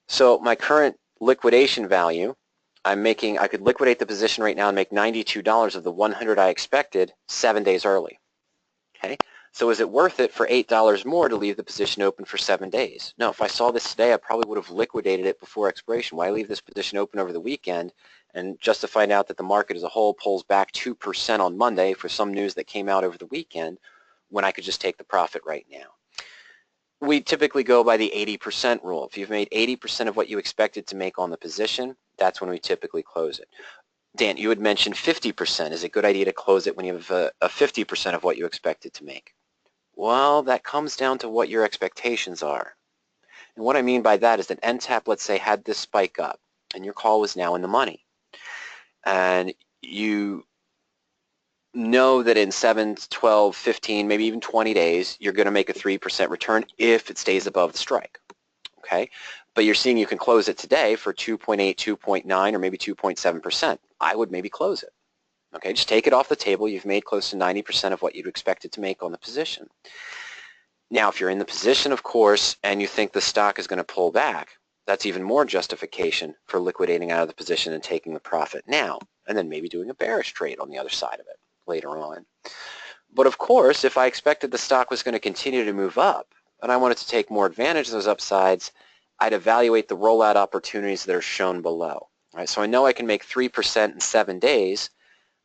So my current liquidation value, I could liquidate the position right now and make $92 of the 100 I expected 7 days early. Okay, so is it worth it for $8 more to leave the position open for 7 days? No, if I saw this today, I probably would have liquidated it before expiration. Why leave this position open over the weekend and just to find out that the market as a whole pulls back 2% on Monday for some news that came out over the weekend when I could just take the profit right now? We typically go by the 80% rule. If you've made 80% of what you expected to make on the position, that's when we typically close it. Dan, you had mentioned 50%. Is it a good idea to close it when you have a 50% of what you expected to make? Well, that comes down to what your expectations are. And what I mean by that is that NTAP, let's say, had this spike up, and your call was now in the money. And you know that in 7, 12, 15, maybe even 20 days, you're going to make a 3% return if it stays above the strike. Okay? But you're seeing you can close it today for 2.8, 2.9, or maybe 2.7%. I would maybe close it. Okay, just take it off the table. You've made close to 90% of what you'd expected to make on the position. Now, if you're in the position, of course, and you think the stock is going to pull back, that's even more justification for liquidating out of the position and taking the profit now, and then maybe doing a bearish trade on the other side of it later on. But of course, if I expected the stock was going to continue to move up, and I wanted to take more advantage of those upsides, I'd evaluate the rollout opportunities that are shown below. Right, so I know I can make 3% in 7 days.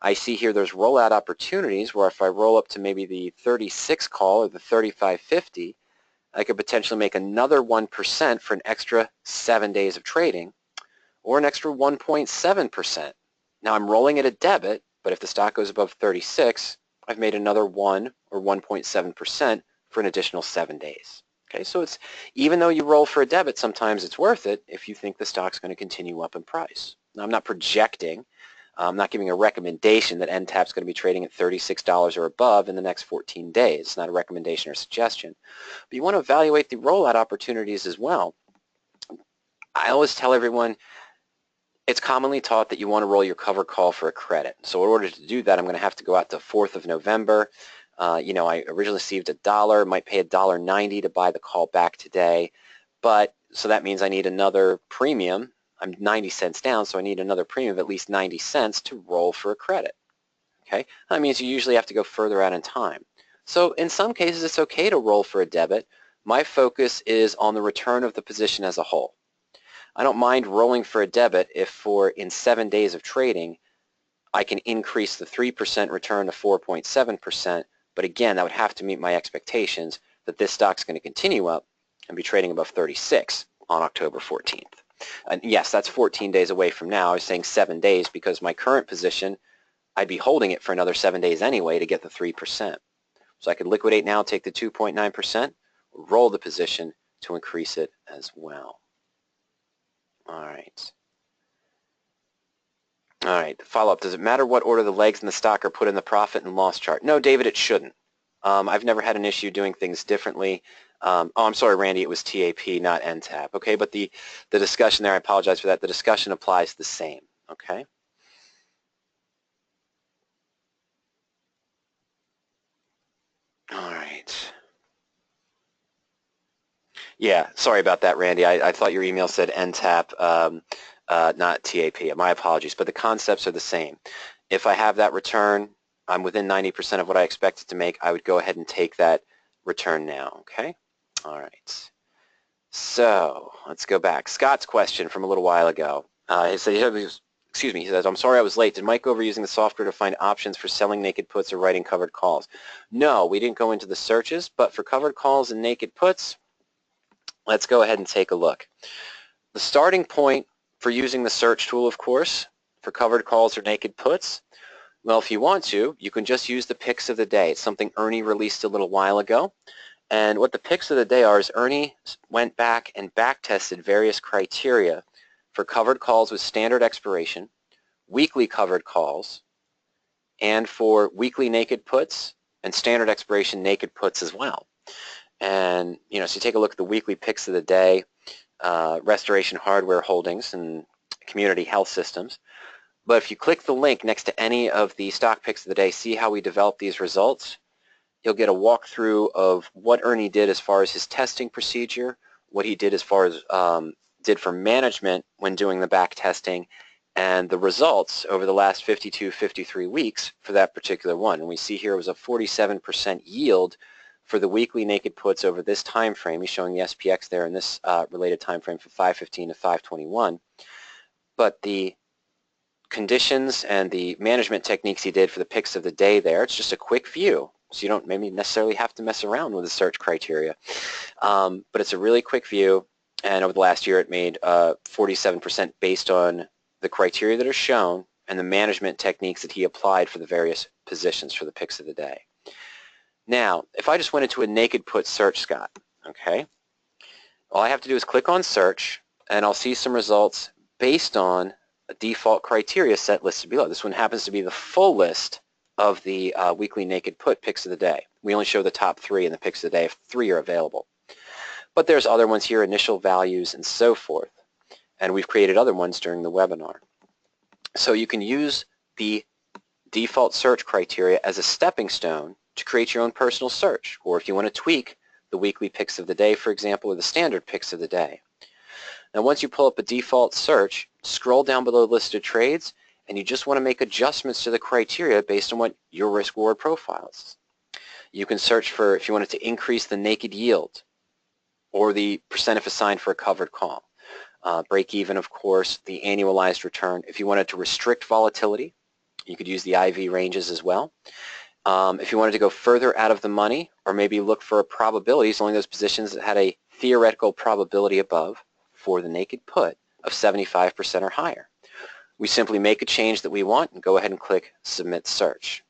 I see here there's rollout opportunities where if I roll up to maybe the 36 call or the 35.50, I could potentially make another 1% for an extra 7 days of trading, or an extra 1.7%. Now I'm rolling at a debit, but if the stock goes above 36, I've made another 1 or 1.7% for an additional 7 days. Okay, so it's, even though you roll for a debit, sometimes it's worth it if you think the stock's going to continue up in price. Now, I'm not projecting, I'm not giving a recommendation that NTAP's going to be trading at $36 or above in the next 14 days. It's not a recommendation or suggestion. But you want to evaluate the rollout opportunities as well. I always tell everyone, it's commonly taught that you want to roll your cover call for a credit. So in order to do that, I'm going to have to go out to 4th of November. You know, I originally received $1, might pay $1.90 to buy the call back today, but so that means I need another premium. I'm 90 cents down, so I need another premium of at least 90 cents to roll for a credit. Okay, that means you usually have to go further out in time. So in some cases, it's okay to roll for a debit. My focus is on the return of the position as a whole. I don't mind rolling for a debit if in 7 days of trading, I can increase the 3% return to 4.7%. But again, that would have to meet my expectations that this stock's going to continue up and be trading above 36 on October 14th. And yes, that's 14 days away from now. I was saying 7 days because my current position, I'd be holding it for another 7 days anyway to get the 3%. So I could liquidate now, take the 2.9%, roll the position to increase it as well. All right. All right, follow-up. Does it matter what order the legs in the stock are put in the profit and loss chart? No, David, it shouldn't. I've never had an issue doing things differently. Oh, I'm sorry, Randy, it was TAP, not NTAP. Okay, but the discussion there, I apologize for that. The discussion applies the same. Okay. All right. Yeah, sorry about that, Randy. I thought your email said NTAP, not TAP. My apologies, but the concepts are the same. If I have that return, I'm within 90% of what I expected to make, I would go ahead and take that return now, okay? All right. So let's go back. Scott's question from a little while ago. He said, excuse me, he says, I'm sorry I was late. Did Mike go over using the software to find options for selling naked puts or writing covered calls? No, we didn't go into the searches, but for covered calls and naked puts, let's go ahead and take a look. The starting point for using the search tool, of course, for covered calls or naked puts, well, if you want to, you can just use the picks of the day. It's something Ernie released a little while ago. And what the picks of the day are is Ernie went back and back-tested various criteria for covered calls with standard expiration, weekly covered calls, and for weekly naked puts and standard expiration naked puts as well. And, so you take a look at the weekly picks of the day, Restoration Hardware Holdings and Community Health Systems. But if you click the link next to any of the stock picks of the day, see how we develop these results, you'll get a walkthrough of what Ernie did as far as his testing procedure, what he did as far as did for management when doing the back testing, and the results over the last 52, 53 weeks for that particular one. And we see here it was a 47% yield for the weekly naked puts over this time frame. He's showing the SPX there in this related time frame from 515 to 521. But the conditions and the management techniques he did for the picks of the day there, it's just a quick view. So you don't maybe necessarily have to mess around with the search criteria. But it's a really quick view. And over the last year, it made 47% based on the criteria that are shown and the management techniques that he applied for the various positions for the picks of the day. Now, if I just went into a naked put search, Scott, okay, all I have to do is click on search, and I'll see some results based on a default criteria set listed below. This one happens to be the full list of the weekly naked put picks of the day. We only show the top 3 in the picks of the day if 3 are available. But there's other ones here, initial values and so forth. And we've created other ones during the webinar. So you can use the default search criteria as a stepping stone to create your own personal search. Or if you want to tweak the weekly picks of the day, for example, or the standard picks of the day. Now once you pull up a default search, scroll down below listed trades, and you just want to make adjustments to the criteria based on what your risk-reward profile is. You can search for if you wanted to increase the naked yield or the percent if assigned for a covered call. Break even, of course, the annualized return. If you wanted to restrict volatility, you could use the IV ranges as well. If you wanted to go further out of the money or maybe look for probabilities, only those positions that had a theoretical probability above for the naked put of 75% or higher. We simply make a change that we want and go ahead and click Submit Search.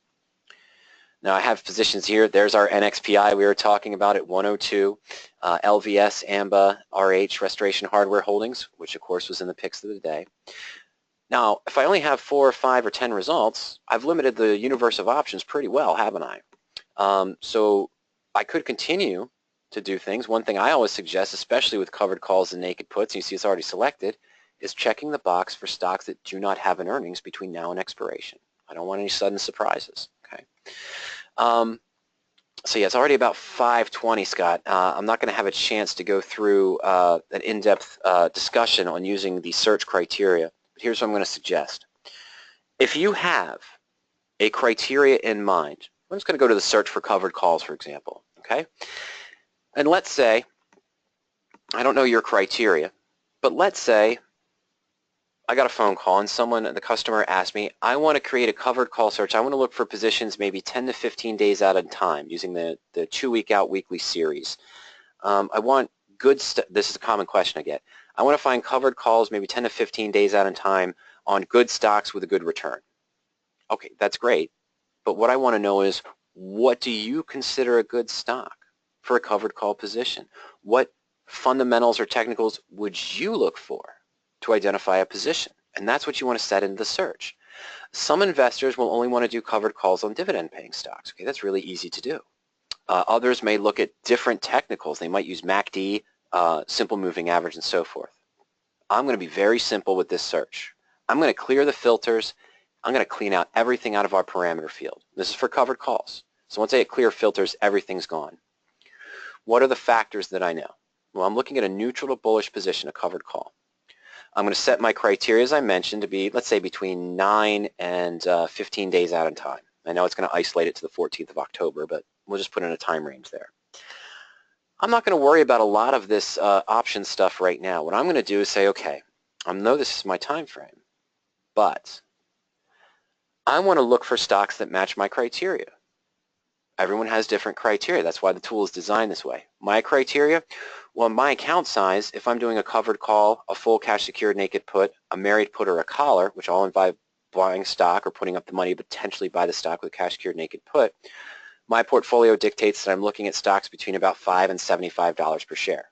Now I have positions here. There's our NXPI we were talking about at 102, LVS, AMBA, RH, Restoration Hardware Holdings, which of course was in the picks of the day. Now, if I only have 4 or 5 or 10 results, I've limited the universe of options pretty well, haven't I? So I could continue to do things. One thing I always suggest, especially with covered calls and naked puts, and you see it's already selected, is checking the box for stocks that do not have an earnings between now and expiration. I don't want any sudden surprises. Okay. So yeah, it's already about 5:20, Scott. I'm not going to have a chance to go through an in-depth discussion on using the search criteria. But here's what I'm going to suggest. If you have a criteria in mind, I'm just going to go to the search for covered calls, for example. Okay. And let's say, I don't know your criteria, but let's say I got a phone call and the customer asked me, I want to create a covered call search. I want to look for positions maybe 10 to 15 days out in time using the 2-week out weekly series. I want this is a common question I get. I want to find covered calls maybe 10 to 15 days out in time on good stocks with a good return. Okay, that's great. But what I want to know is What do you consider a good stock for a covered call position? What fundamentals or technicals would you look for to identify a position? And that's what you want to set into the search. Some investors will only want to do covered calls on dividend-paying stocks. Okay, that's really easy to do. Others may look at different technicals. They might use MACD, simple moving average, and so forth. I'm going to be very simple with this search. I'm going to clear the filters. I'm going to clean out everything out of our parameter field. This is for covered calls. So once I clear filters, everything's gone. What are the factors that I know? Well, I'm looking at a neutral to bullish position, a covered call. I'm going to set my criteria, as I mentioned, to be, let's say, between 9 and 15 days out in time. I know it's going to isolate it to the 14th of October, but we'll just put in a time range there. I'm not going to worry about a lot of this option stuff right now. What I'm going to do is say, okay, I know this is my time frame, but I want to look for stocks that match my criteria. Everyone has different criteria. That's why the tool is designed this way. My criteria, well, my account size, if I'm doing a covered call, a full cash secured naked put, a married put, or a collar, which all involve buying stock or putting up the money to potentially buy the stock with a cash secured naked put, my portfolio dictates that I'm looking at stocks between about $5 and $75 per share.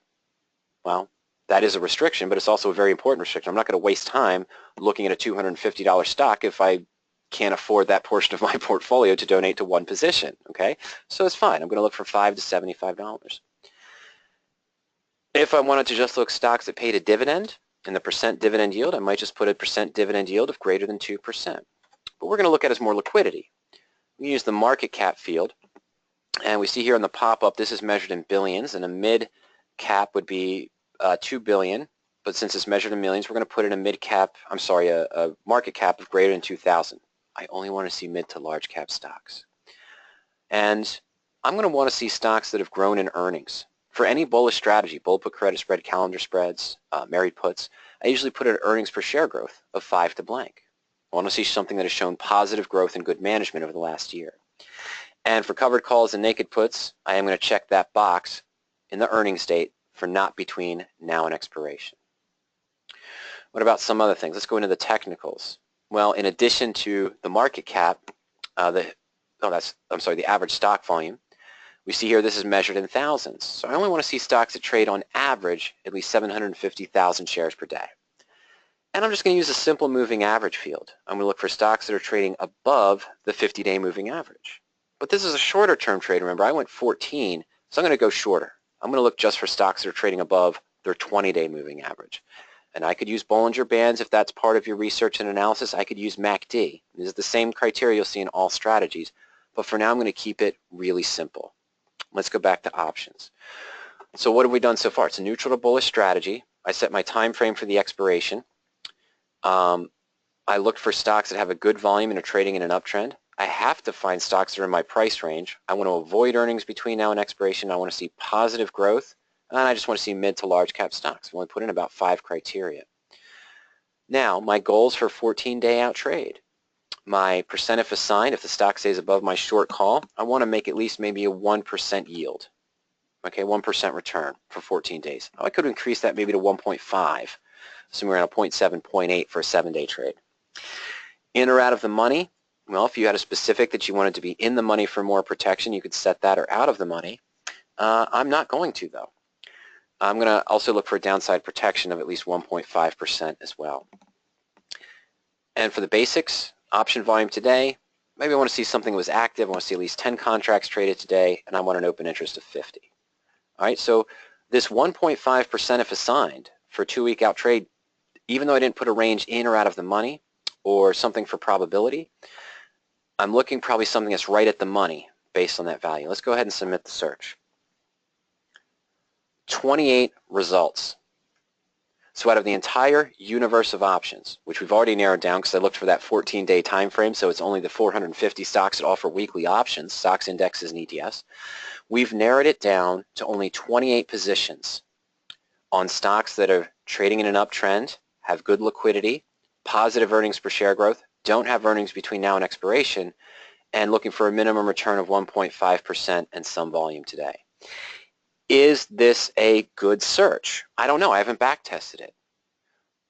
Well, that is a restriction, but it's also a very important restriction. I'm not going to waste time looking at a $250 stock if I can't afford that portion of my portfolio to donate to one position, okay? So it's fine. I'm going to look for $5 to $75. If I wanted to just look stocks that paid a dividend and the percent dividend yield, I might just put a percent dividend yield of greater than 2%. But we're going to look at is more liquidity. We use the market cap field, and we see here on the pop-up, this is measured in billions, and a mid cap would be 2 billion, but since it's measured in millions, we're going to put in a market cap of greater than 2,000. I only want to see mid to large cap stocks. And I'm going to want to see stocks that have grown in earnings. For any bullish strategy, bull put credit spread, calendar spreads, married puts, I usually put an earnings per share growth of 5 to blank. I want to see something that has shown positive growth and good management over the last year. And for covered calls and naked puts, I am going to check that box in the earnings date for not between now and expiration. What about some other things? Let's go into the technicals. Well, in addition to the market cap, the average stock volume, we see here this is measured in thousands. So I only want to see stocks that trade on average at least 750,000 shares per day. And I'm just going to use a simple moving average field. I'm going to look for stocks that are trading above the 50-day moving average. But this is a shorter term trade. Remember, I went 14, so I'm going to go shorter. I'm going to look just for stocks that are trading above their 20-day moving average. And I could use Bollinger Bands if that's part of your research and analysis. I could use MACD. This is the same criteria you'll see in all strategies. But for now, I'm going to keep it really simple. Let's go back to options. So what have we done so far? It's a neutral to bullish strategy. I set my time frame for the expiration. I looked for stocks that have a good volume and are trading in an uptrend. I have to find stocks that are in my price range. I want to avoid earnings between now and expiration. I want to see positive growth. And I just want to see mid to large cap stocks. I've only put in about 5 criteria. Now, my goals for 14-day out trade. My percent if assigned, if the stock stays above my short call, I want to make at least maybe a 1% yield. Okay, 1% return for 14 days. I could increase that maybe to 1.5, somewhere around a 0.7, 0.8 for a 7-day trade. In or out of the money, well, if you had a specific that you wanted to be in the money for more protection, you could set that, or out of the money. I'm not going to, though. I'm going to also look for a downside protection of at least 1.5% as well. And for the basics, option volume today, maybe I want to see something that was active. I want to see at least 10 contracts traded today, and I want an open interest of 50. All right, so this 1.5% if assigned for a 2-week out trade, even though I didn't put a range in or out of the money or something for probability, I'm looking probably something that's right at the money based on that value. Let's go ahead and submit the search. 28 results. So out of the entire universe of options, which we've already narrowed down because I looked for that 14-day time frame, so it's only the 450 stocks that offer weekly options, stocks, indexes, and ETFs, we've narrowed it down to only 28 positions on stocks that are trading in an uptrend, have good liquidity, positive earnings per share growth, don't have earnings between now and expiration, and looking for a minimum return of 1.5% and some volume today. Is this a good search? I don't know. I haven't back tested it.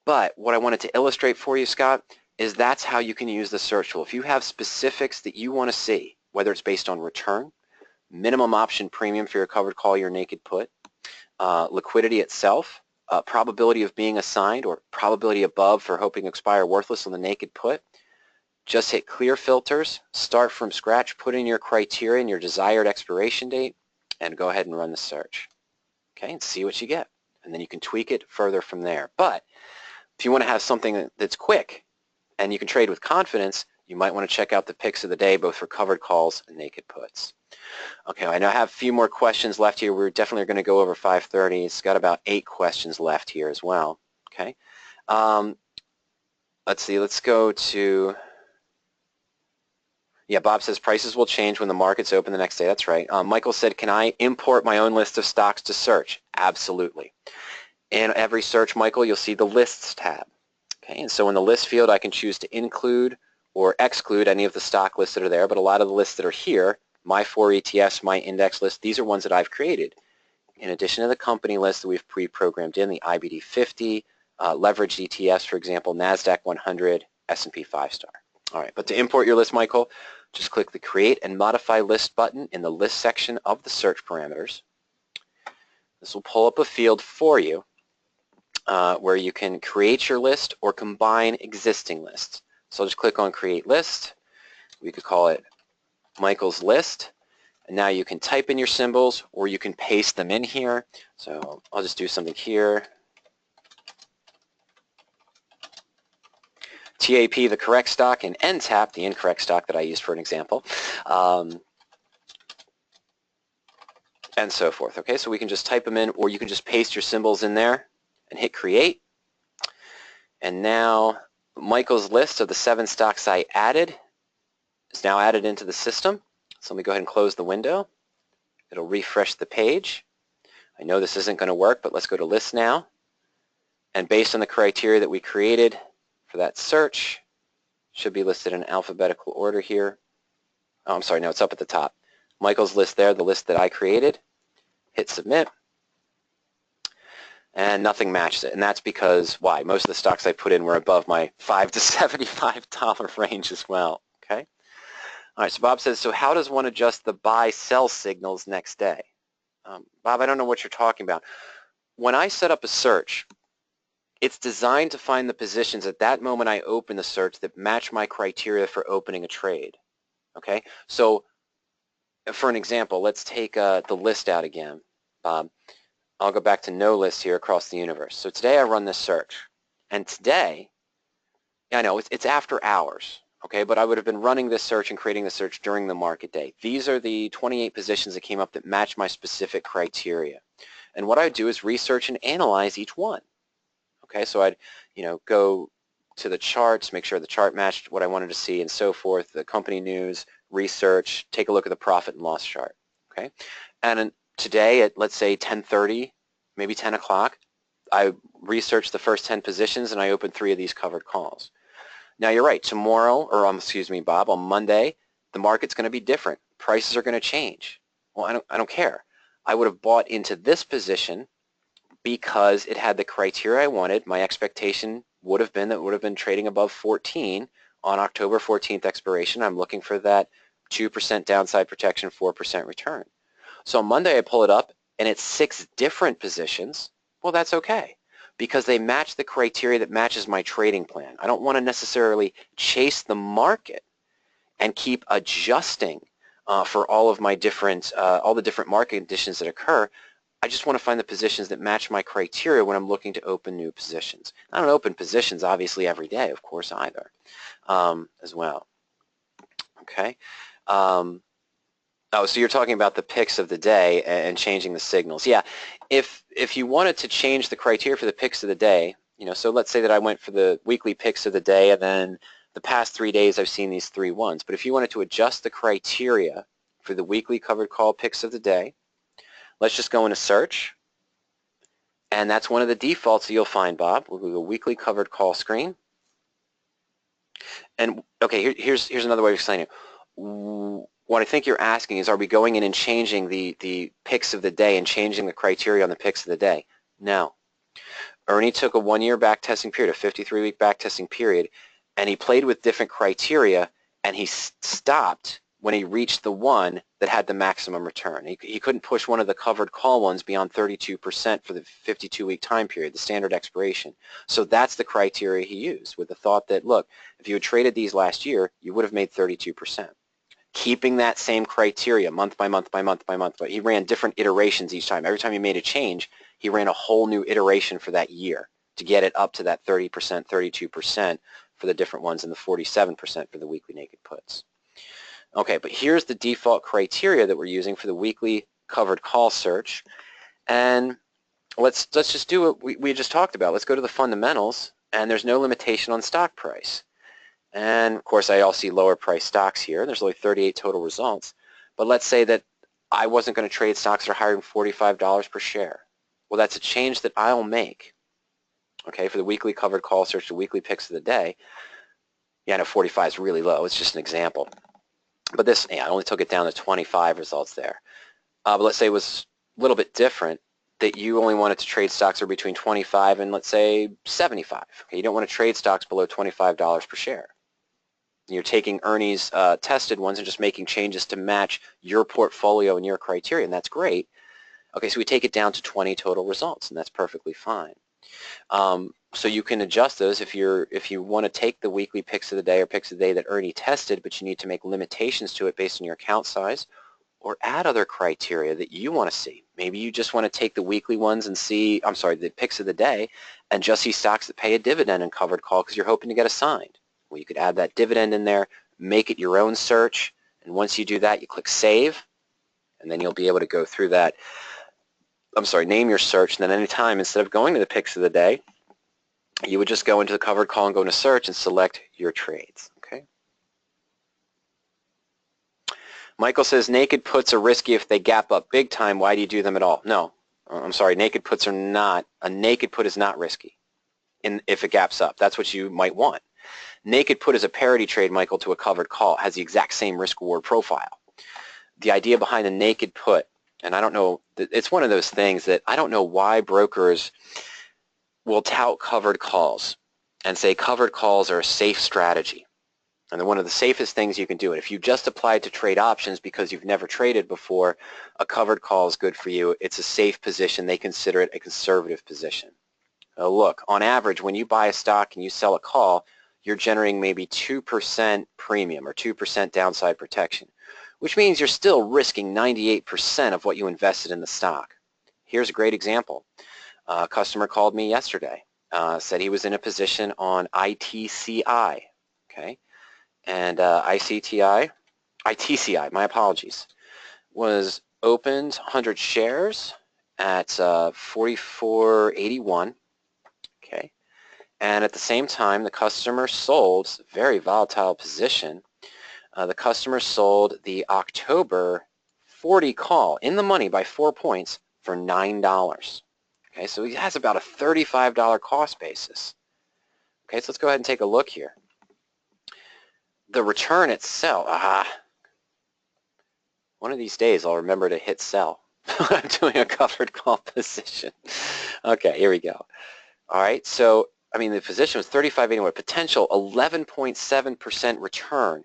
But what I wanted to illustrate for you, Scott, is that's how you can use the search tool. If you have specifics that you want to see, whether it's based on return, minimum option premium for your covered call, your naked put, liquidity itself, probability of being assigned or probability above for hoping to expire worthless on the naked put. Just hit clear filters, start from scratch, put in your criteria and your desired expiration date, and go ahead and run the search. Okay, and see what you get. And then you can tweak it further from there. But if you want to have something that's quick and you can trade with confidence, you might want to check out the picks of the day, both for covered calls and naked puts. Okay, I know I have a few more questions left here. We're definitely going to go over 5:30. It's got about 8 questions left here as well. Okay, let's see. Let's go to, yeah, Bob says prices will change when the markets open the next day. That's right. Michael said, can I import my own list of stocks to search? Absolutely. In every search, Michael, you'll see the lists tab. Okay, and so in the list field, I can choose to include or exclude any of the stock lists that are there, but a lot of the lists that are here, my 4 ETFs, my index list, these are ones that I've created. In addition to the company list that we've pre-programmed in, the IBD 50, leveraged ETFs, for example, NASDAQ 100, S&P 5-star. All right, but to import your list, Michael, just click the Create and Modify List button in the List section of the search parameters. This will pull up a field for you where you can create your list or combine existing lists. So I'll just click on Create List. We could call it Michael's List. And now you can type in your symbols or you can paste them in here. So I'll just do something here. TAP, the correct stock, and NTAP, the incorrect stock that I used for an example, and so forth. Okay, so we can just type them in, or you can just paste your symbols in there and hit Create. And now Michael's list of the 7 stocks I added is now added into the system. So let me go ahead and close the window. It'll refresh the page. I know this isn't going to work, but let's go to List now. And based on the criteria that we created for that search, should be listed in alphabetical order here. Oh, I'm sorry, no, it's up at the top. Michael's list there, the list that I created. Hit Submit. And nothing matched it. And that's because, why? Most of the stocks I put in were above my $5 to $75 range as well. Okay? All right, so Bob says, so how does one adjust the buy-sell signals next day? Bob, I don't know what you're talking about. When I set up a search, it's designed to find the positions at that moment I open the search that match my criteria for opening a trade. Okay, so for an example, let's take the list out again, Bob. I'll go back to no list here across the universe. So today I run this search, and today, yeah, I know it's after hours, okay, but I would have been running this search and creating the search during the market day. These are the 28 positions that came up that match my specific criteria. And what I would do is research and analyze each one. Okay, so I'd, go to the charts, make sure the chart matched what I wanted to see and so forth, the company news, research, take a look at the profit and loss chart. Okay, and today at, let's say, 10:30, maybe 10 o'clock, I researched the first 10 positions and I opened 3 of these covered calls. Now you're right, tomorrow, or excuse me, Bob, on Monday, the market's going to be different. Prices are going to change. Well, I don't care. I would have bought into this position because it had the criteria I wanted. My expectation would have been that it would have been trading above 14 on October 14th expiration. I'm looking for that 2% downside protection, 4% return. So on Monday I pull it up and it's 6 different positions. Well, that's okay because they match the criteria that matches my trading plan. I don't want to necessarily chase the market and keep adjusting for all of my different, all the different market conditions that occur. I just want to find the positions that match my criteria when I'm looking to open new positions. I don't open positions obviously every day, of course, either, as well. Okay. Oh, so you're talking about the picks of the day and changing the signals. Yeah, if you wanted to change the criteria for the picks of the day, so let's say that I went for the weekly picks of the day and then the past 3 days I've seen these 3 ones. But if you wanted to adjust the criteria for the weekly covered call picks of the day, let's just go into search, and that's one of the defaults that you'll find, Bob. We'll do a weekly covered call screen. And okay, here's another way of explaining it. What I think you're asking is, are we going in and changing the picks of the day and changing the criteria on the picks of the day? No. Ernie took a 1-year backtesting period, a 53-week backtesting period, and he played with different criteria, and he stopped when he reached the one that had the maximum return. He couldn't push one of the covered call ones beyond 32% for the 52-week time period, the standard expiration. So that's the criteria he used, with the thought that, look, if you had traded these last year, you would have made 32%. Keeping that same criteria month by month by month by month, but he ran different iterations each time. Every time he made a change, he ran a whole new iteration for that year to get it up to that 30%, 32% for the different ones and the 47% for the weekly naked puts. Okay, but here's the default criteria that we're using for the weekly covered call search. And let's just do what we just talked about. Let's go to the fundamentals, and there's no limitation on stock price. And of course, I all see lower price stocks here. There's only 38 total results. But let's say that I wasn't going to trade stocks that are higher than $45 per share. Well, that's a change that I'll make. Okay, for the weekly covered call search, the weekly picks of the day. Yeah, I know 45 is really low. It's just an example. But this, yeah, I only took it down to 25 results there. But let's say it was a little bit different, that you only wanted to trade stocks that are between 25 and, let's say, 75. Okay, you don't want to trade stocks below $25 per share. You're taking Ernie's tested ones and just making changes to match your portfolio and your criteria, and that's great. Okay, so we take it down to 20 total results, and that's perfectly fine. So you can adjust those if you want to take the weekly picks of the day or picks of the day that Ernie tested, but you need to make limitations to it based on your account size, or add other criteria that you want to see. Maybe you just want to take the weekly ones and see, I'm sorry, the picks of the day, and just see stocks that pay a dividend in covered call because you're hoping to get assigned. Well, you could add that dividend in there, make it your own search, and once you do that, you click Save, and then you'll be able to go through that. I'm sorry, name your search, and then any time, instead of going to the picks of the day, you would just go into the covered call and go into search and select your trades. Okay. Michael says naked puts are risky if they gap up big time. Why do you do them at all? No, I'm sorry, naked puts are not. A naked put is not risky if it gaps up. That's what you might want. Naked put is a parity trade, Michael, to a covered call. It has the exact same risk-reward profile. The idea behind a naked put, and I don't know, it's one of those things that I don't know why brokers will tout covered calls and say covered calls are a safe strategy. And they're one of the safest things you can do. And if you just applied to trade options because you've never traded before, a covered call is good for you. It's a safe position. They consider it a conservative position. Now look, on average, when you buy a stock and you sell a call, you're generating maybe 2% premium or 2% downside protection, which means you're still risking 98% of what you invested in the stock. Here's a great example. A customer called me yesterday, said he was in a position on ITCI, okay, and ITCI, my apologies, was opened 100 shares at 44.81, okay, and at the same time the customer sold, very volatile position, the customer sold the October 40 call in the money by 4 points for $9. Okay, so he has about a $35 cost basis. Okay, so let's go ahead and take a look here. The return itself, one of these days I'll remember to hit sell. I'm doing a covered call position. Okay, here we go. All right, so, I mean, the position was 35.81, potential 11.7% return,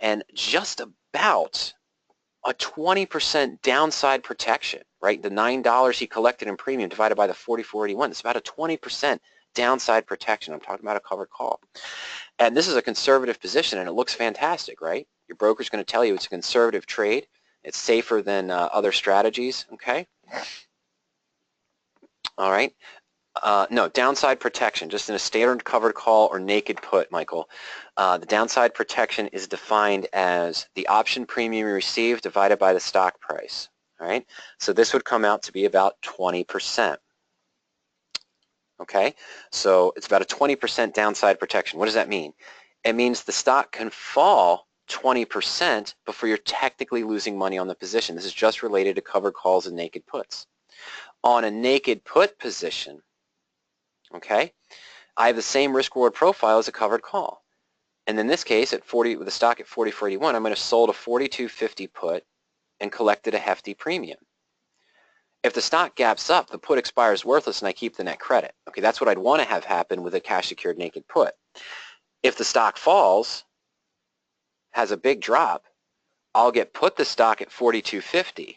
and just about a 20% downside protection, right? The $9 he collected in premium divided by the 44.81, it's about a 20% downside protection. I'm talking about a covered call. And this is a conservative position, and it looks fantastic, right? Your broker's going to tell you it's a conservative trade. It's safer than other strategies, okay? All right. No, downside protection, just in a standard covered call or naked put, Michael. The downside protection is defined as the option premium you receive divided by the stock price. All right, so this would come out to be about 20%. Okay, so it's about a 20% downside protection. What does that mean? It means the stock can fall 20% before you're technically losing money on the position. This is just related to covered calls and naked puts. On a naked put position, okay, I have the same risk-reward profile as a covered call. And in this case, at 40, with the stock at 44.81, I'm going to sold a 42.50 put and collected a hefty premium. If the stock gaps up, the put expires worthless and I keep the net credit. Okay, that's what I'd want to have happen with a cash-secured naked put. If the stock falls, has a big drop, I'll get put the stock at $42.50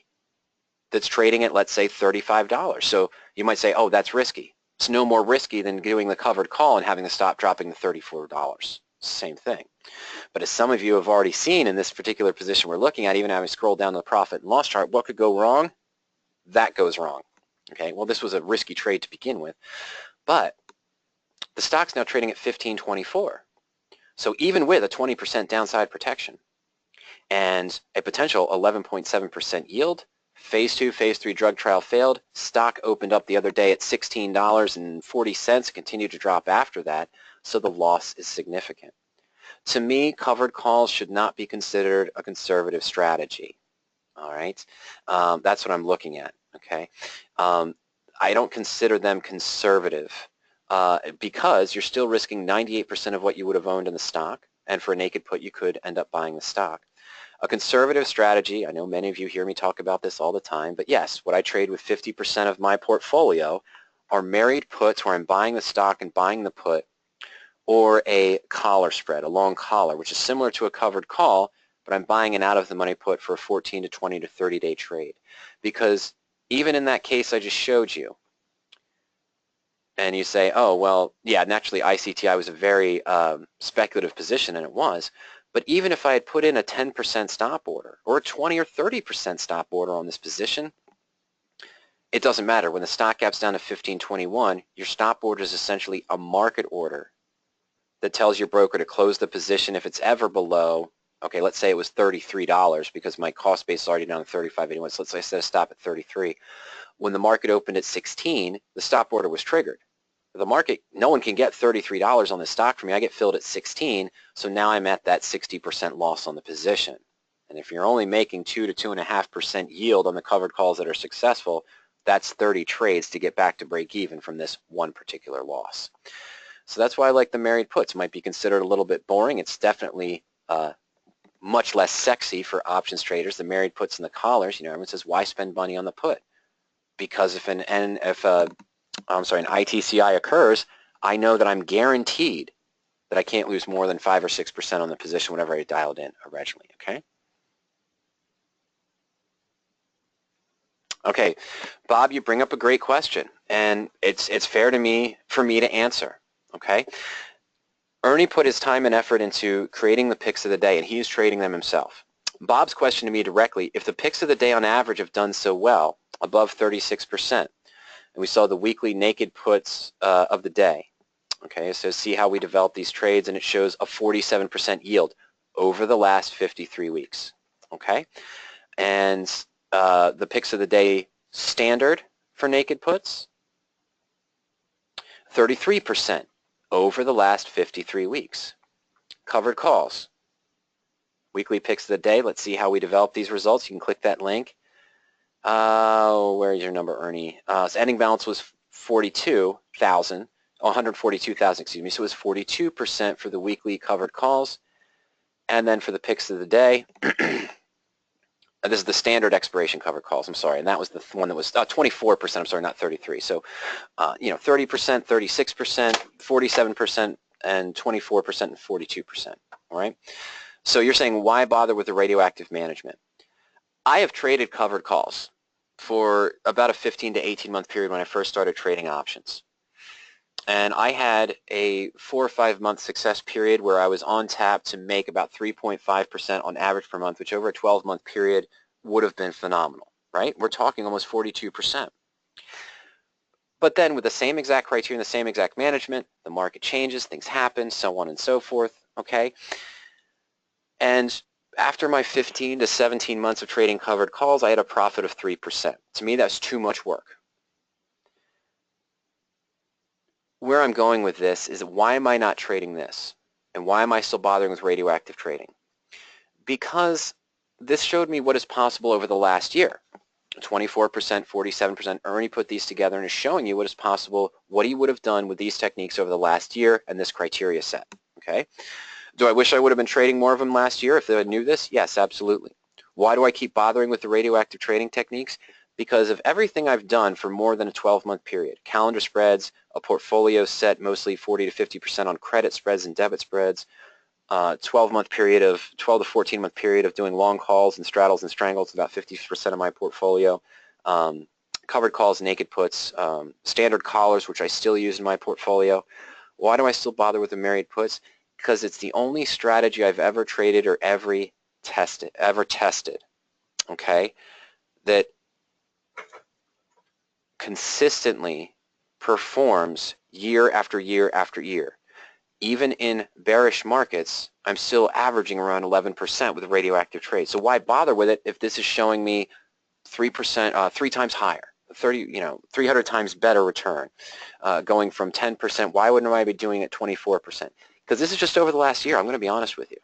that's trading at, let's say, $35. So you might say, oh, that's risky. It's no more risky than doing the covered call and having the stop dropping to $34. Same thing. But as some of you have already seen in this particular position we're looking at, even having scrolled down to the profit and loss chart, what could go wrong? That goes wrong. Okay, well, this was a risky trade to begin with, but the stock's now trading at $15.24. So even with a 20% downside protection and a potential 11.7% yield, Phase 2, Phase 3 drug trial failed. Stock opened up the other day at $16.40, continued to drop after that, so the loss is significant. To me, covered calls should not be considered a conservative strategy. All right, that's what I'm looking at. Okay, I don't consider them conservative because you're still risking 98% of what you would have owned in the stock, and for a naked put, you could end up buying the stock. A conservative strategy, I know many of you hear me talk about this all the time, but yes, what I trade with 50% of my portfolio are married puts where I'm buying the stock and buying the put, or a collar spread, a long collar, which is similar to a covered call, but I'm buying an out-of-the-money put for a 14 to 20 to 30-day trade. Because even in that case I just showed you, and you say, oh, well, yeah, naturally ICTI was a very speculative position, and it was, but even if I had put in a 10% stop order or a 20 or 30% stop order on this position, it doesn't matter. When the stock gap's down to 15.21, your stop order is essentially a market order that tells your broker to close the position if it's ever below, okay, let's say it was $33 because my cost base is already down to 35 anyway, so let's say I set a stop at 33. When the market opened at 16, the stop order was triggered. The market, no one can get $33 on the stock from me. I get filled at 16, so now I'm at that 60% loss on the position. And if you're only making 2 to 2.5% yield on the covered calls that are successful, that's 30 trades to get back to break even from this one particular loss. So that's why I like the married puts. Might be considered a little bit boring. It's definitely much less sexy for options traders. The married puts and the collars, you know, everyone says, why spend money on the put? Because if an ITCI occurs, I know that I'm guaranteed that I can't lose more than 5 or 6% on the position whenever I dialed in originally, okay? Okay, Bob, you bring up a great question, and it's fair to me for me to answer, okay? Ernie put his time and effort into creating the picks of the day, and he's trading them himself. Bob's question to me directly, if the picks of the day on average have done so well, above 36%, and we saw the weekly naked puts of the day, okay, so see how we develop these trades, and it shows a 47% yield over the last 53 weeks, okay? And the picks of the day standard for naked puts, 33% over the last 53 weeks. Covered calls, weekly picks of the day. Let's see how we develop these results. You can click that link. Where is your number, Ernie? So ending balance was 142,000, excuse me. So it was 42% for the weekly covered calls. And then for the picks of the day, this is the standard expiration covered calls, I'm sorry, and that was the one that was 24%, I'm sorry, not 33. So, you know, 30%, 36%, 47%, and 24% and 42%, all right? So you're saying, why bother with the radioactive management? I have traded covered calls for about a 15 to 18 month period when I first started trading options. And I had a 4 or 5 month success period where I was on tap to make about 3.5% on average per month, which over a 12-month period would have been phenomenal, right? We're talking almost 42%. But then with the same exact criteria and the same exact management, the market changes, things happen, so on and so forth, okay? And after my 15 to 17 months of trading covered calls, I had a profit of 3%. To me, that's too much work. Where I'm going with this is, why am I not trading this? And why am I still bothering with radioactive trading? Because this showed me what is possible over the last year. 24%, 47%. Ernie put these together and is showing you what is possible, what he would have done with these techniques over the last year and this criteria set, okay? Do I wish I would have been trading more of them last year if I knew this? Yes, absolutely. Why do I keep bothering with the radioactive trading techniques? Because of everything I've done for more than a 12-month period. Calendar spreads, a portfolio set mostly 40 to 50% on credit spreads and debit spreads, 12-month period of 12 to 14-month period of doing long calls and straddles and strangles, about 50% of my portfolio. Covered calls, naked puts, standard collars, which I still use in my portfolio. Why do I still bother with the married puts? Because it's the only strategy I've ever traded or ever tested, okay, that consistently performs year after year after year. Even in bearish markets, I'm still averaging around 11% with radioactive trades. So why bother with it if this is showing me 3%, 3 times higher, 300 times better return, going from 10%? Why wouldn't I be doing it 24%? Because this is just over the last year. I'm going to be honest with you.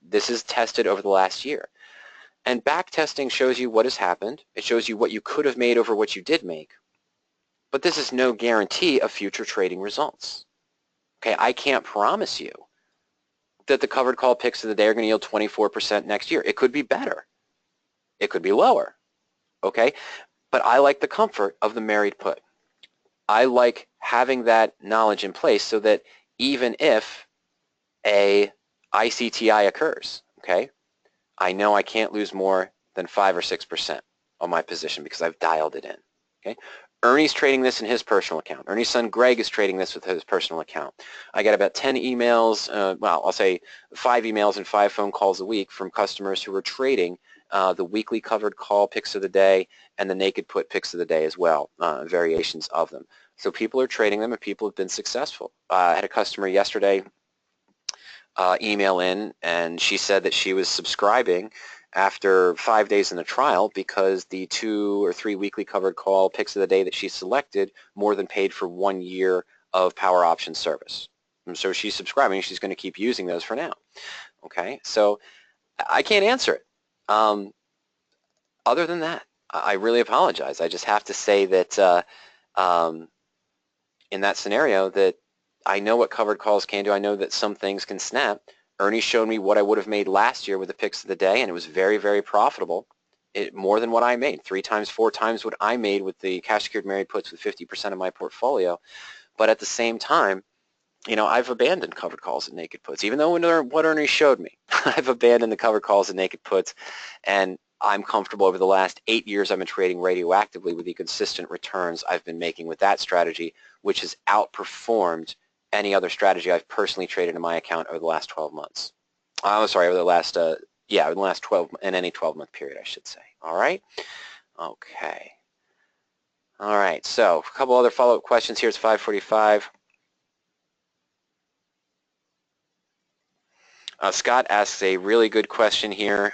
This is tested over the last year. And back testing shows you what has happened. It shows you what you could have made over what you did make. But this is no guarantee of future trading results. Okay, I can't promise you that the covered call picks of the day are going to yield 24% next year. It could be better. It could be lower. Okay, but I like the comfort of the married put. I like having that knowledge in place so that even if a ICTI occurs, okay, I know I can't lose more than 5 or 6% on my position because I've dialed it in. Okay. Ernie's trading this in his personal account. Ernie's son Greg is trading this with his personal account. I get about 10 emails, well, I'll say 5 emails and 5 phone calls a week from customers who are trading the weekly covered call picks of the day and the naked put picks of the day as well, variations of them. So people are trading them and people have been successful. I had a customer yesterday email in, and she said that she was subscribing after 5 days in the trial because the 2 or 3 weekly covered call picks of the day that she selected more than paid for 1 year of PowerOptions service. And so she's subscribing. She's going to keep using those for now. Okay, so I can't answer it. Other than that, I really apologize. I just have to say that in that scenario that I know what covered calls can do. I know that some things can snap. Ernie showed me what I would have made last year with the picks of the day, and it was very, very profitable. More than what I made, 3 times, 4 times what I made with the cash secured married puts with 50% of my portfolio. But at the same time, I've abandoned covered calls and naked puts. Even though what Ernie showed me, I've abandoned the covered calls and naked puts, and I'm comfortable over the last 8 years I've been trading radioactively with the consistent returns I've been making with that strategy, which has outperformed any other strategy I've personally traded in my account over the last 12 months. I'm sorry, over the last, over the last 12, in any 12-month period, I should say. All right? Okay. All right, so a couple other follow-up questions here. It's 5:45. Scott asks a really good question here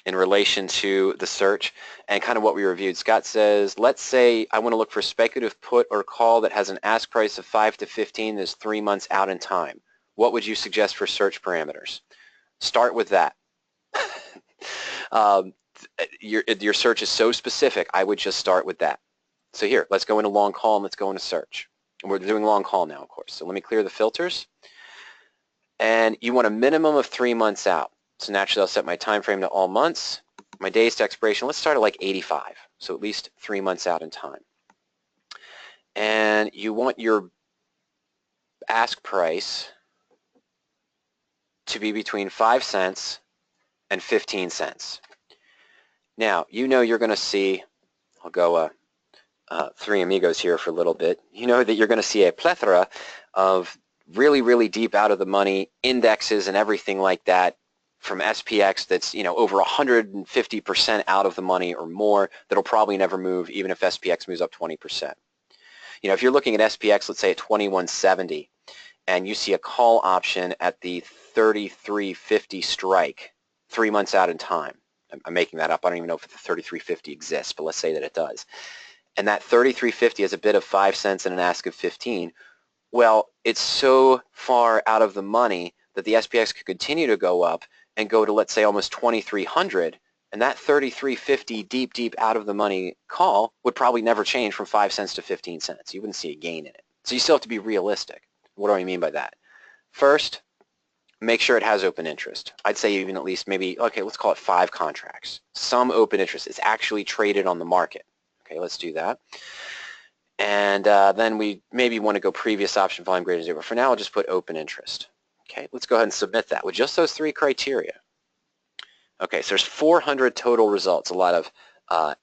in relation to the search and kind of what we reviewed. Scott says, let's say I want to look for speculative put or call that has an ask price of 5 to 15 that's 3 months out in time. What would you suggest for search parameters? Start with that. Your search is so specific, I would just start with that. So here, let's go into long call and let's go into search. And we're doing long call now, of course. So let me clear the filters. And you want a minimum of 3 months out. So naturally, I'll set my time frame to all months. My days to expiration, let's start at like 85. So at least 3 months out in time. And you want your ask price to be between 5 cents and 15 cents. Now, you're going to see, I'll go Three Amigos here for a little bit. You know that you're going to see a plethora of really, really deep out of the money indexes and everything like that from SPX that's, over 150% out of the money or more that'll probably never move even if SPX moves up 20%. If you're looking at SPX, let's say at 2170, and you see a call option at the 3350 strike 3 months out in time. I'm making that up. I don't even know if the 3350 exists, but let's say that it does. And that 3350 has a bid of 5 cents and an ask of 15. Well, it's so far out of the money that the SPX could continue to go up and go to, let's say, almost 2300, and that 3350 deep, deep out of the money call would probably never change from 5 cents to 15 cents. You wouldn't see a gain in it. So you still have to be realistic. What do I mean by that? First, make sure it has open interest. I'd say even at least maybe, okay, let's call it 5 contracts. Some open interest. It's actually traded on the market. Okay, let's do that. And then we maybe want to go previous option volume greater than 0. For now, I'll just put open interest. Okay, let's go ahead and submit that with just those 3 criteria. Okay, so there's 400 total results, a lot of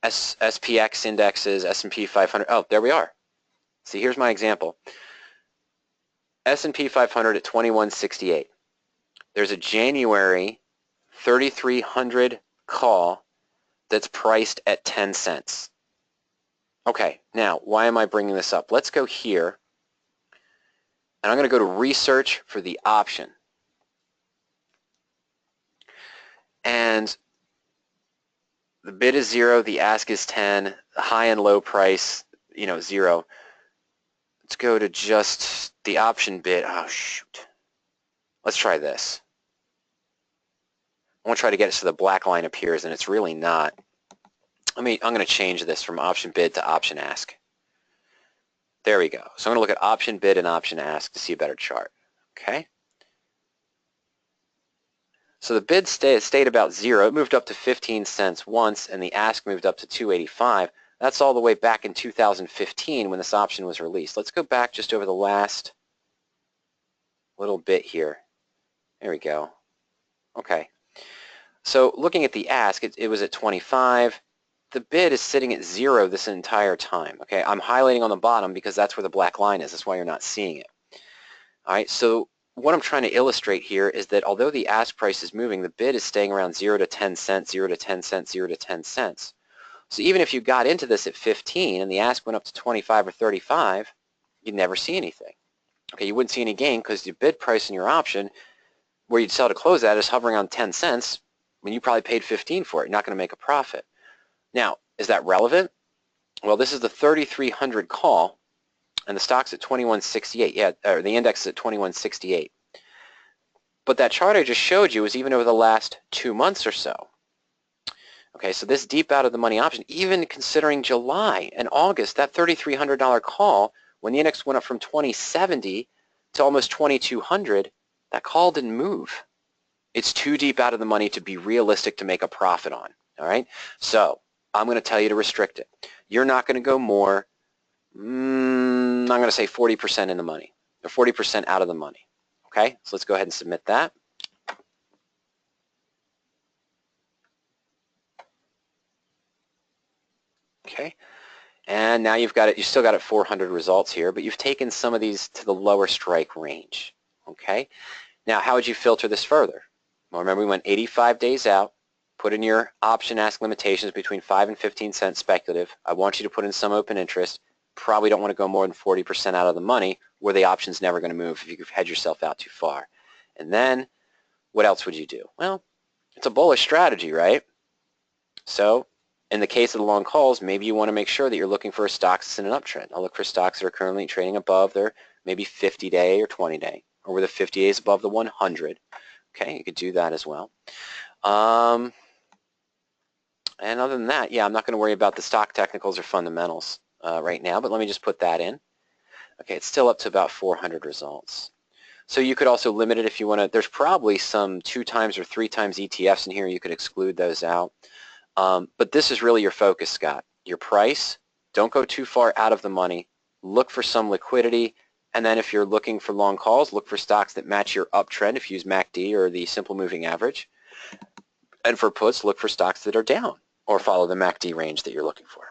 SPX indexes, S&P 500. Oh, there we are. See, here's my example. S&P 500 at 2168. There's a January 3300 call that's priced at 10 cents. Okay, now, why am I bringing this up? Let's go here, and I'm going to go to research for the option. And the bid is 0, the ask is 10, the high and low price, 0. Let's go to just the option bid. Oh, shoot. Let's try this. I want to try to get it so the black line appears, and it's really not. I'm going to change this from option bid to option ask. There we go. So I'm going to look at option bid and option ask to see a better chart. Okay. So the bid stayed about 0. It moved up to 15 cents once, and the ask moved up to 285. That's all the way back in 2015 when this option was released. Let's go back just over the last little bit here. There we go. Okay. So looking at the ask, it was at 25. The bid is sitting at 0 this entire time. Okay, I'm highlighting on the bottom because that's where the black line is. That's why you're not seeing it. All right, so what I'm trying to illustrate here is that although the ask price is moving, the bid is staying around 0 to 10 cents, 0 to 10 cents, 0 to 10 cents. So even if you got into this at 15 and the ask went up to 25 or 35, you'd never see anything. Okay, you wouldn't see any gain because the bid price in your option, where you'd sell to close at, is hovering on 10 cents when you probably paid 15 for it. You're not going to make a profit. Now, is that relevant? Well, this is the 3300 call, and the stock's at 2168. Yeah, or the index is at 2168. But that chart I just showed you was even over the last 2 months or so. Okay, so this deep out of the money option, even considering July and August, that $3,300 call, when the index went up from 2070 to almost 2200, that call didn't move. It's too deep out of the money to be realistic to make a profit on. All right, so I'm going to tell you to restrict it. You're not going to go more, I'm going to say 40% in the money, or 40% out of the money. Okay, so let's go ahead and submit that. Okay, and now you've got it, you still got it 400 results here, but you've taken some of these to the lower strike range. Okay, now how would you filter this further? Well, remember we went 85 days out, put in your option ask limitations between 5 and 15 cents speculative. I want you to put in some open interest. Probably don't want to go more than 40% out of the money where the option's never going to move if you hedge yourself out too far. And then what else would you do? Well, it's a bullish strategy, right? So in the case of the long calls, maybe you want to make sure that you're looking for a stock that's in an uptrend. I'll look for stocks that are currently trading above their maybe 50-day or 20-day, or where the 50 days above the 100. Okay, you could do that as well. And other than that, yeah, I'm not going to worry about the stock technicals or fundamentals right now, but let me just put that in. Okay, it's still up to about 400 results. So you could also limit it if you want to. There's probably some 2 times or 3 times ETFs in here. You could exclude those out. But this is really your focus, Scott. Your price, don't go too far out of the money. Look for some liquidity. And then if you're looking for long calls, look for stocks that match your uptrend if you use MACD or the simple moving average. And for puts, look for stocks that are down or follow the MACD range that you're looking for.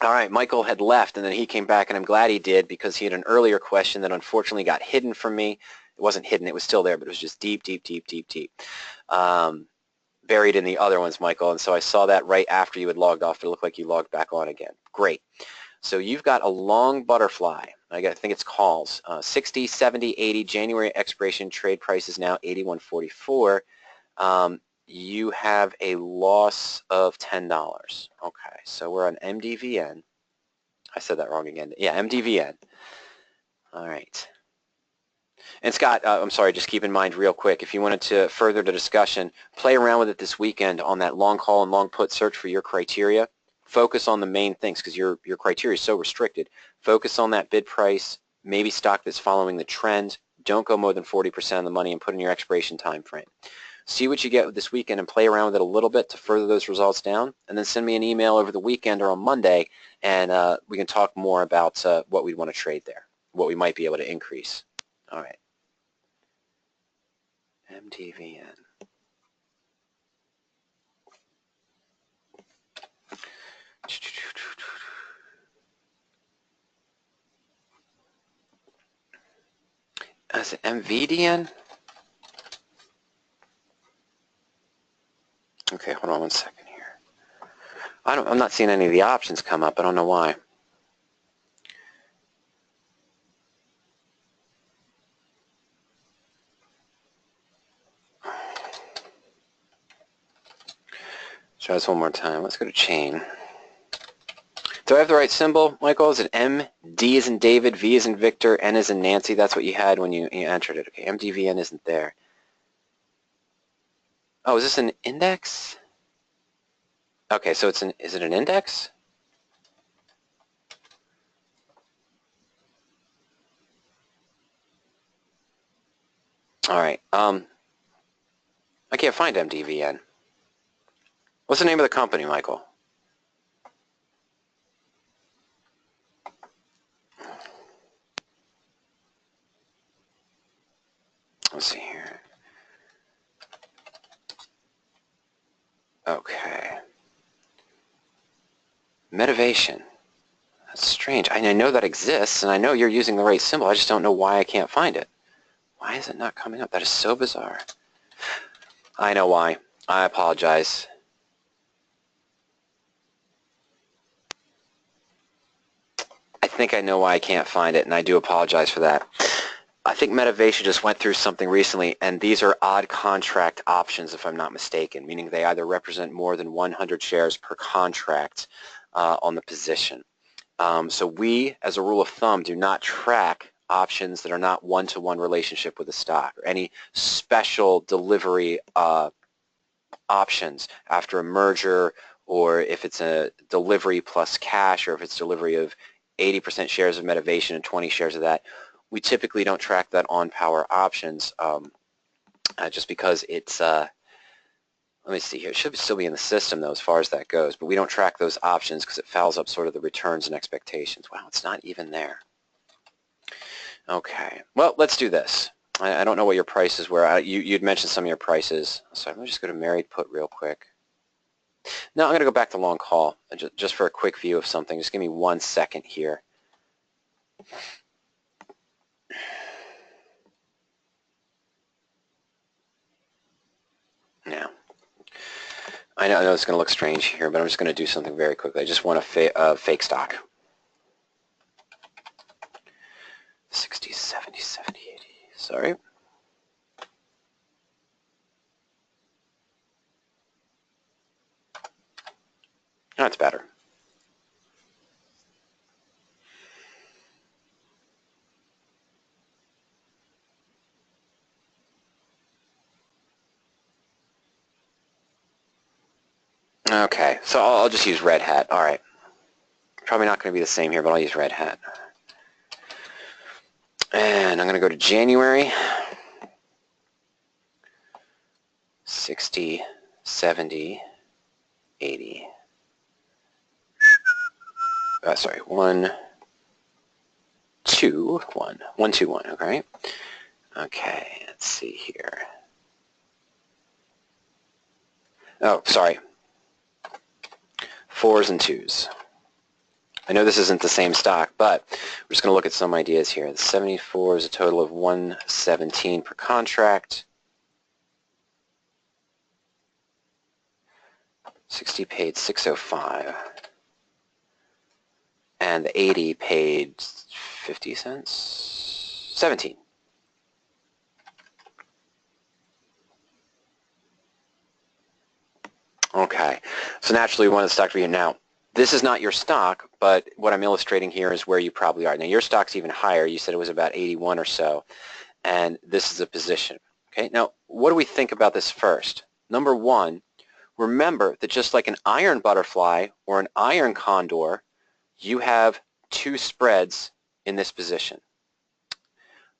All right, Michael had left, and then he came back, and I'm glad he did because he had an earlier question that unfortunately got hidden from me. It wasn't hidden. It was still there, but it was just deep, deep, deep, deep, deep. Buried in the other ones, Michael, and so I saw that right after you had logged off. It looked like you logged back on again. Great. So you've got a long butterfly. I think it's calls. 60, 70, 80, January expiration trade price is now 81.44. You have a loss of $10. Okay, so we're on MDVN. I said that wrong again. Yeah, MDVN. All right. And Scott, I'm sorry, just keep in mind real quick, if you wanted to further the discussion, play around with it this weekend on that long call and long put search for your criteria. Focus on the main things because your criteria is so restricted. Focus on that bid price, maybe stock that's following the trend. Don't go more than 40% of the money and put in your expiration time frame. See what you get this weekend and play around with it a little bit to further those results down, and then send me an email over the weekend or on Monday, and we can talk more about what we'd want to trade there, what we might be able to increase. All right. MDVN. Is it MVDN? Okay, hold on one second here. I'm not seeing any of the options come up. I don't know why. Try this one more time. Let's go to chain. Do I have the right symbol, Michael? Is it M, D as in David, V as in Victor, N as in Nancy? That's what you had when you entered it. Okay, MDVN isn't there. Oh, is this an index? Okay, so is it an index? All right. I can't find MDVN. What's the name of the company, Michael? Let's see here. Okay. Motivation. That's strange. I know that exists, and I know you're using the right symbol. I just don't know why I can't find it. Why is it not coming up? That is so bizarre. I know why. I apologize. I think I know why I can't find it, and I do apologize for that. I think Motivation just went through something recently, and these are odd contract options, if I'm not mistaken, meaning they either represent more than 100 shares per contract on the position. So we, as a rule of thumb, do not track options that are not one-to-one relationship with the stock or any special delivery options after a merger, or if it's a delivery plus cash, or if it's delivery of 80% shares of Motivation and 20 shares of that. We typically don't track that on PowerOptions just because it's, let me see here, it should still be in the system though as far as that goes, but we don't track those options because it fouls up sort of the returns and expectations. Wow, it's not even there. Okay, well, let's do this. I don't know what your prices were. You'd mentioned some of your prices. So let me just go to Married Put real quick. Now I'm going to go back to long call just for a quick view of something. Just give me 1 second here. Now, I know it's going to look strange here, but I'm just going to do something very quickly. I just want a fake stock. 60, 70, 70, 80. Sorry. That's better. Okay, so I'll just use Red Hat. All right. Probably not going to be the same here, but I'll use Red Hat. And I'm going to go to January. 60, 70, 80. Sorry, 1, 2, 1. 1, 2, 1, okay? Okay, let's see here. Oh, sorry. 4s and 2s. I know this isn't the same stock, but we're just going to look at some ideas here. The 74 is a total of 117 per contract. 60 paid 605. And the 80 paid 50 cents? 17. Okay, so naturally we want the stock to be now. This is not your stock, but what I'm illustrating here is where you probably are. Now your stock's even higher. You said it was about 81 or so, and this is a position. Okay, now what do we think about this first? Number one, remember that just like an iron butterfly or an iron condor, you have two spreads in this position.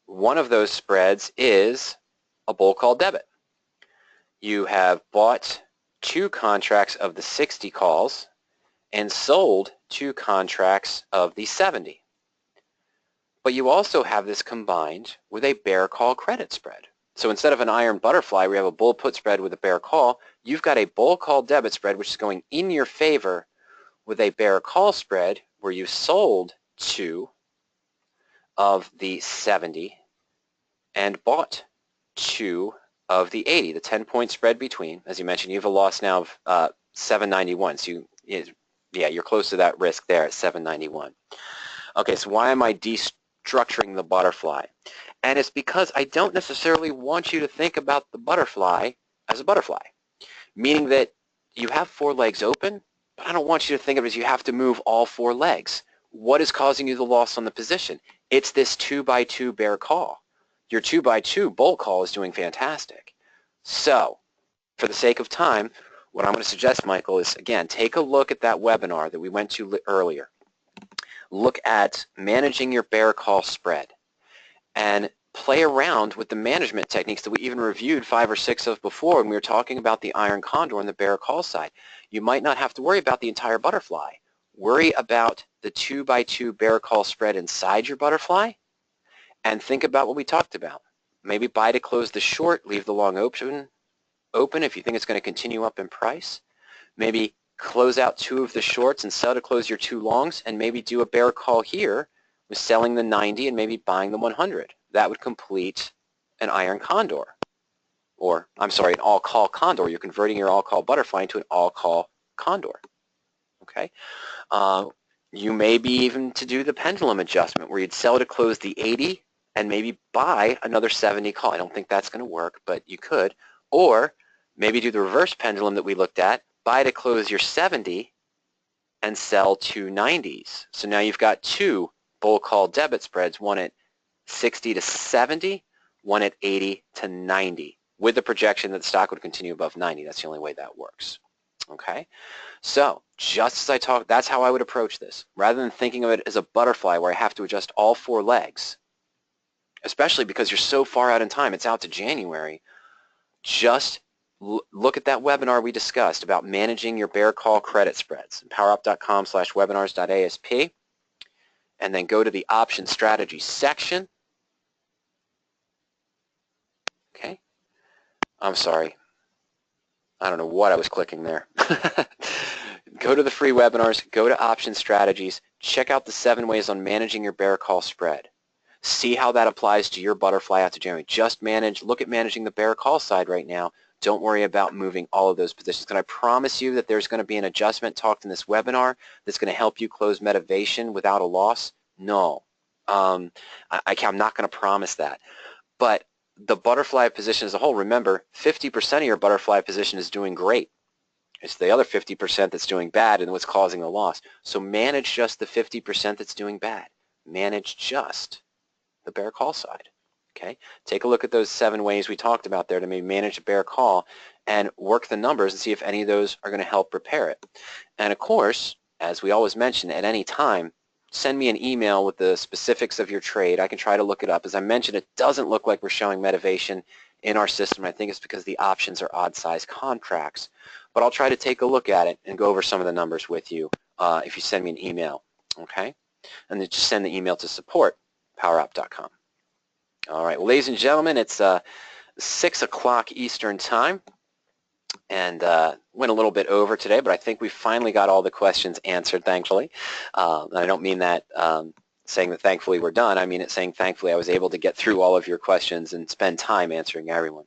One of those spreads is a bull call debit. You have bought 2 contracts of the 60 calls and sold 2 contracts of the 70. But you also have this combined with a bear call credit spread. So instead of an iron butterfly, we have a bull put spread with a bear call. You've got a bull call debit spread, which is going in your favor, with a bear call spread where you sold 2 of the 70 and bought 2 of the 80, the 10-point spread between. As you mentioned, you have a loss now of 791. So you're close to that risk there at 791. Okay, so why am I destructuring the butterfly? And it's because I don't necessarily want you to think about the butterfly as a butterfly, meaning that you have 4 legs open, but I don't want you to think of it as you have to move all 4 legs. What is causing you the loss on the position? It's this 2x2 bear call. Your 2x2 bull call is doing fantastic. So, for the sake of time, what I'm going to suggest, Michael, is, again, take a look at that webinar that we went to earlier. Look at managing your bear call spread and play around with the management techniques that we even reviewed 5 or 6 of before when we were talking about the iron condor and the bear call side. You might not have to worry about the entire butterfly. Worry about the 2x2 bear call spread inside your butterfly and think about what we talked about. Maybe buy to close the short, leave the long open if you think it's going to continue up in price. Maybe close out 2 of the shorts and sell to close your 2 longs, and maybe do a bear call here with selling the 90 and maybe buying the 100. That would complete an iron condor. Or, I'm sorry, an all-call condor. You're converting your all-call butterfly into an all-call condor. Okay? You may be even to do the pendulum adjustment where you'd sell to close the 80 and maybe buy another 70 call. I don't think that's going to work, but you could. Or maybe do the reverse pendulum that we looked at, buy to close your 70 and sell 2 90s. So now you've got 2 bull call debit spreads, one at 60 to 70, one at 80 to 90, with the projection that the stock would continue above 90. That's the only way that works. Okay? So just as I talked, that's how I would approach this. Rather than thinking of it as a butterfly where I have to adjust all 4 legs, especially because you're so far out in time, it's out to January, just look at that webinar we discussed about managing your bear call credit spreads. PowerOp.com/webinars.asp, and then go to the option strategy section. Okay. I'm sorry. I don't know what I was clicking there. Go to the free webinars, go to option strategies, check out the 7 ways on managing your bear call spread. See how that applies to your butterfly out to January. Just look at managing the bear call side right now. Don't worry about moving all of those positions. Can I promise you that there's going to be an adjustment talked in this webinar that's going to help you close motivation without a loss? No. I'm not going to promise that. But the butterfly position as a whole, remember, 50% of your butterfly position is doing great. It's the other 50% that's doing bad and what's causing the loss. So manage just the 50% that's doing bad. Manage just the bear call side. Okay? Take a look at those 7 ways we talked about there to maybe manage a bear call and work the numbers and see if any of those are going to help repair it. And of course, as we always mention, at any time, send me an email with the specifics of your trade. I can try to look it up. As I mentioned, it doesn't look like we're showing motivation in our system. I think it's because the options are odd-sized contracts. But I'll try to take a look at it and go over some of the numbers with you if you send me an email. Okay? And then just send the email to support@powerop.com. All right, well, ladies and gentlemen, it's 6 o'clock Eastern Time, and went a little bit over today, but I think we finally got all the questions answered, thankfully. And I don't mean that saying that thankfully we're done. I mean it saying thankfully I was able to get through all of your questions and spend time answering everyone.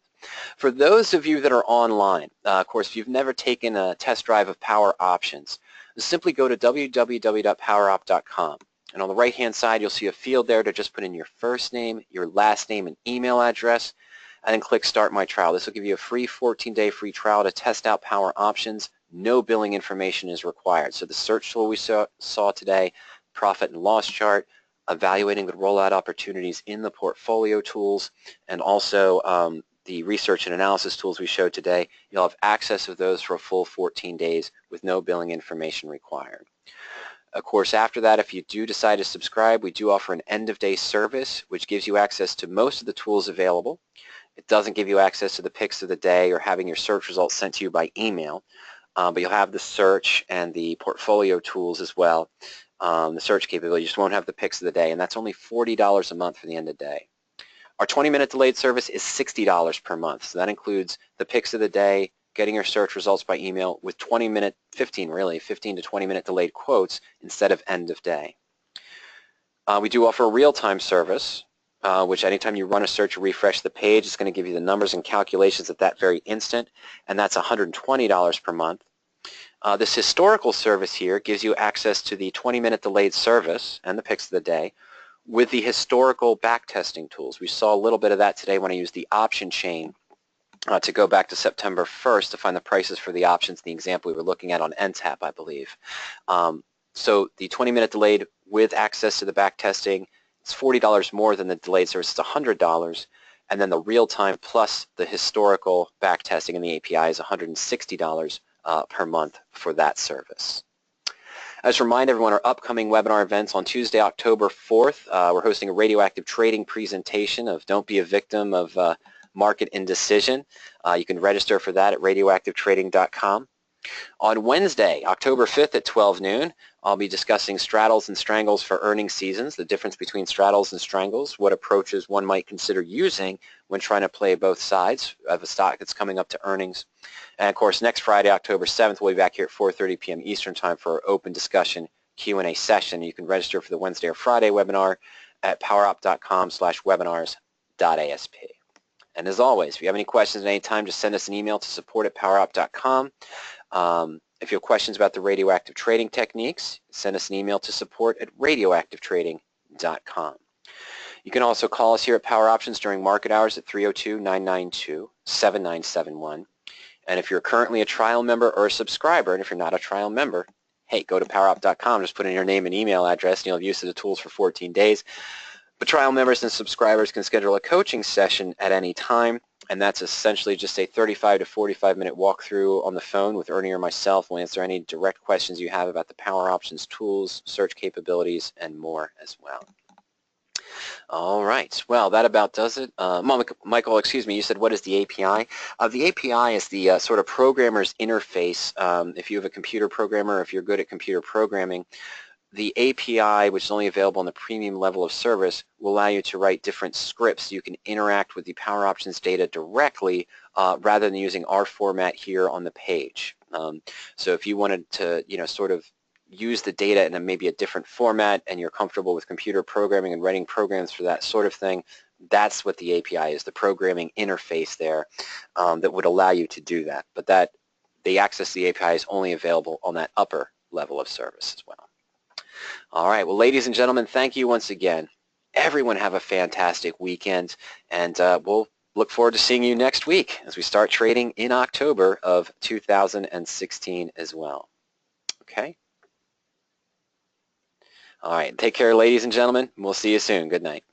For those of you that are online, of course, if you've never taken a test drive of Power Options, simply go to www.powerop.com. And on the right-hand side, you'll see a field there to just put in your first name, your last name, and email address, and then click Start My Trial. This will give you a free 14-day free trial to test out Power Options. No billing information is required. So the search tool we saw today, profit and loss chart, evaluating the rollout opportunities in the portfolio tools, and also the research and analysis tools we showed today, you'll have access to those for a full 14 days with no billing information required. Of course, after that, if you do decide to subscribe, we do offer an end-of-day service, which gives you access to most of the tools available. It doesn't give you access to the picks of the day or having your search results sent to you by email, but you'll have the search and the portfolio tools as well. The search capability, you just won't have the picks of the day, and that's only $40 a month for the end of day. Our 20-minute delayed service is $60 per month. So that includes the picks of the day, getting your search results by email with 15 to 20-minute delayed quotes instead of end of day. We do offer a real-time service, which anytime you run a search or refresh the page, it's going to give you the numbers and calculations at that very instant, and that's $120 per month. This historical service here gives you access to the 20-minute delayed service and the picks of the day with the historical backtesting tools. We saw a little bit of that today when I used the option chain to go back to September 1st to find the prices for the options, the example we were looking at on NTAP, I believe. So the 20-minute delayed with access to the backtesting, it's $40 more than the delayed service, it's $100. And then the real-time plus the historical backtesting and the API is $160 per month for that service. I just remind everyone our upcoming webinar events on Tuesday, October 4th. We're hosting a radioactive trading presentation of Don't Be a Victim of Market Indecision. You can register for that at radioactivetrading.com. On Wednesday, October 5th at 12 noon, I'll be discussing straddles and strangles for earnings seasons, the difference between straddles and strangles, what approaches one might consider using when trying to play both sides of a stock that's coming up to earnings. And of course, next Friday, October 7th, we'll be back here at 4:30 p.m. Eastern Time for our open discussion Q&A session. You can register for the Wednesday or Friday webinar at powerop.com/webinars.asp. And as always, if you have any questions at any time, just send us an email to support@powerop.com. If you have questions about the radioactive trading techniques, send us an email to support@radioactivetrading.com. You can also call us here at PowerOptions during market hours at 302-992-7971. And if you're currently a trial member or a subscriber, and if you're not a trial member, hey, go to powerop.com, just put in your name and email address, and you'll have use of the tools for 14 days. But trial members and subscribers can schedule a coaching session at any time, and that's essentially just a 35 to 45-minute walkthrough on the phone with Ernie or myself. We'll answer any direct questions you have about the PowerOptions tools, search capabilities, and more as well. All right. Well, that about does it. Michael, excuse me, you said what is the API? The API is the sort of programmer's interface. If you have a computer programmer, if you're good at computer programming, the API, which is only available on the premium level of service, will allow you to write different scripts. You can interact with the PowerOptions data directly rather than using our format here on the page. So if you wanted to, sort of use the data in maybe a different format and you're comfortable with computer programming and writing programs for that sort of thing, that's what the API is, the programming interface there that would allow you to do that. But the access to the API is only available on that upper level of service as well. All right, well, ladies and gentlemen, thank you once again. Everyone have a fantastic weekend, and we'll look forward to seeing you next week as we start trading in October of 2016 as well. Okay? All right, take care, ladies and gentlemen. We'll see you soon. Good night.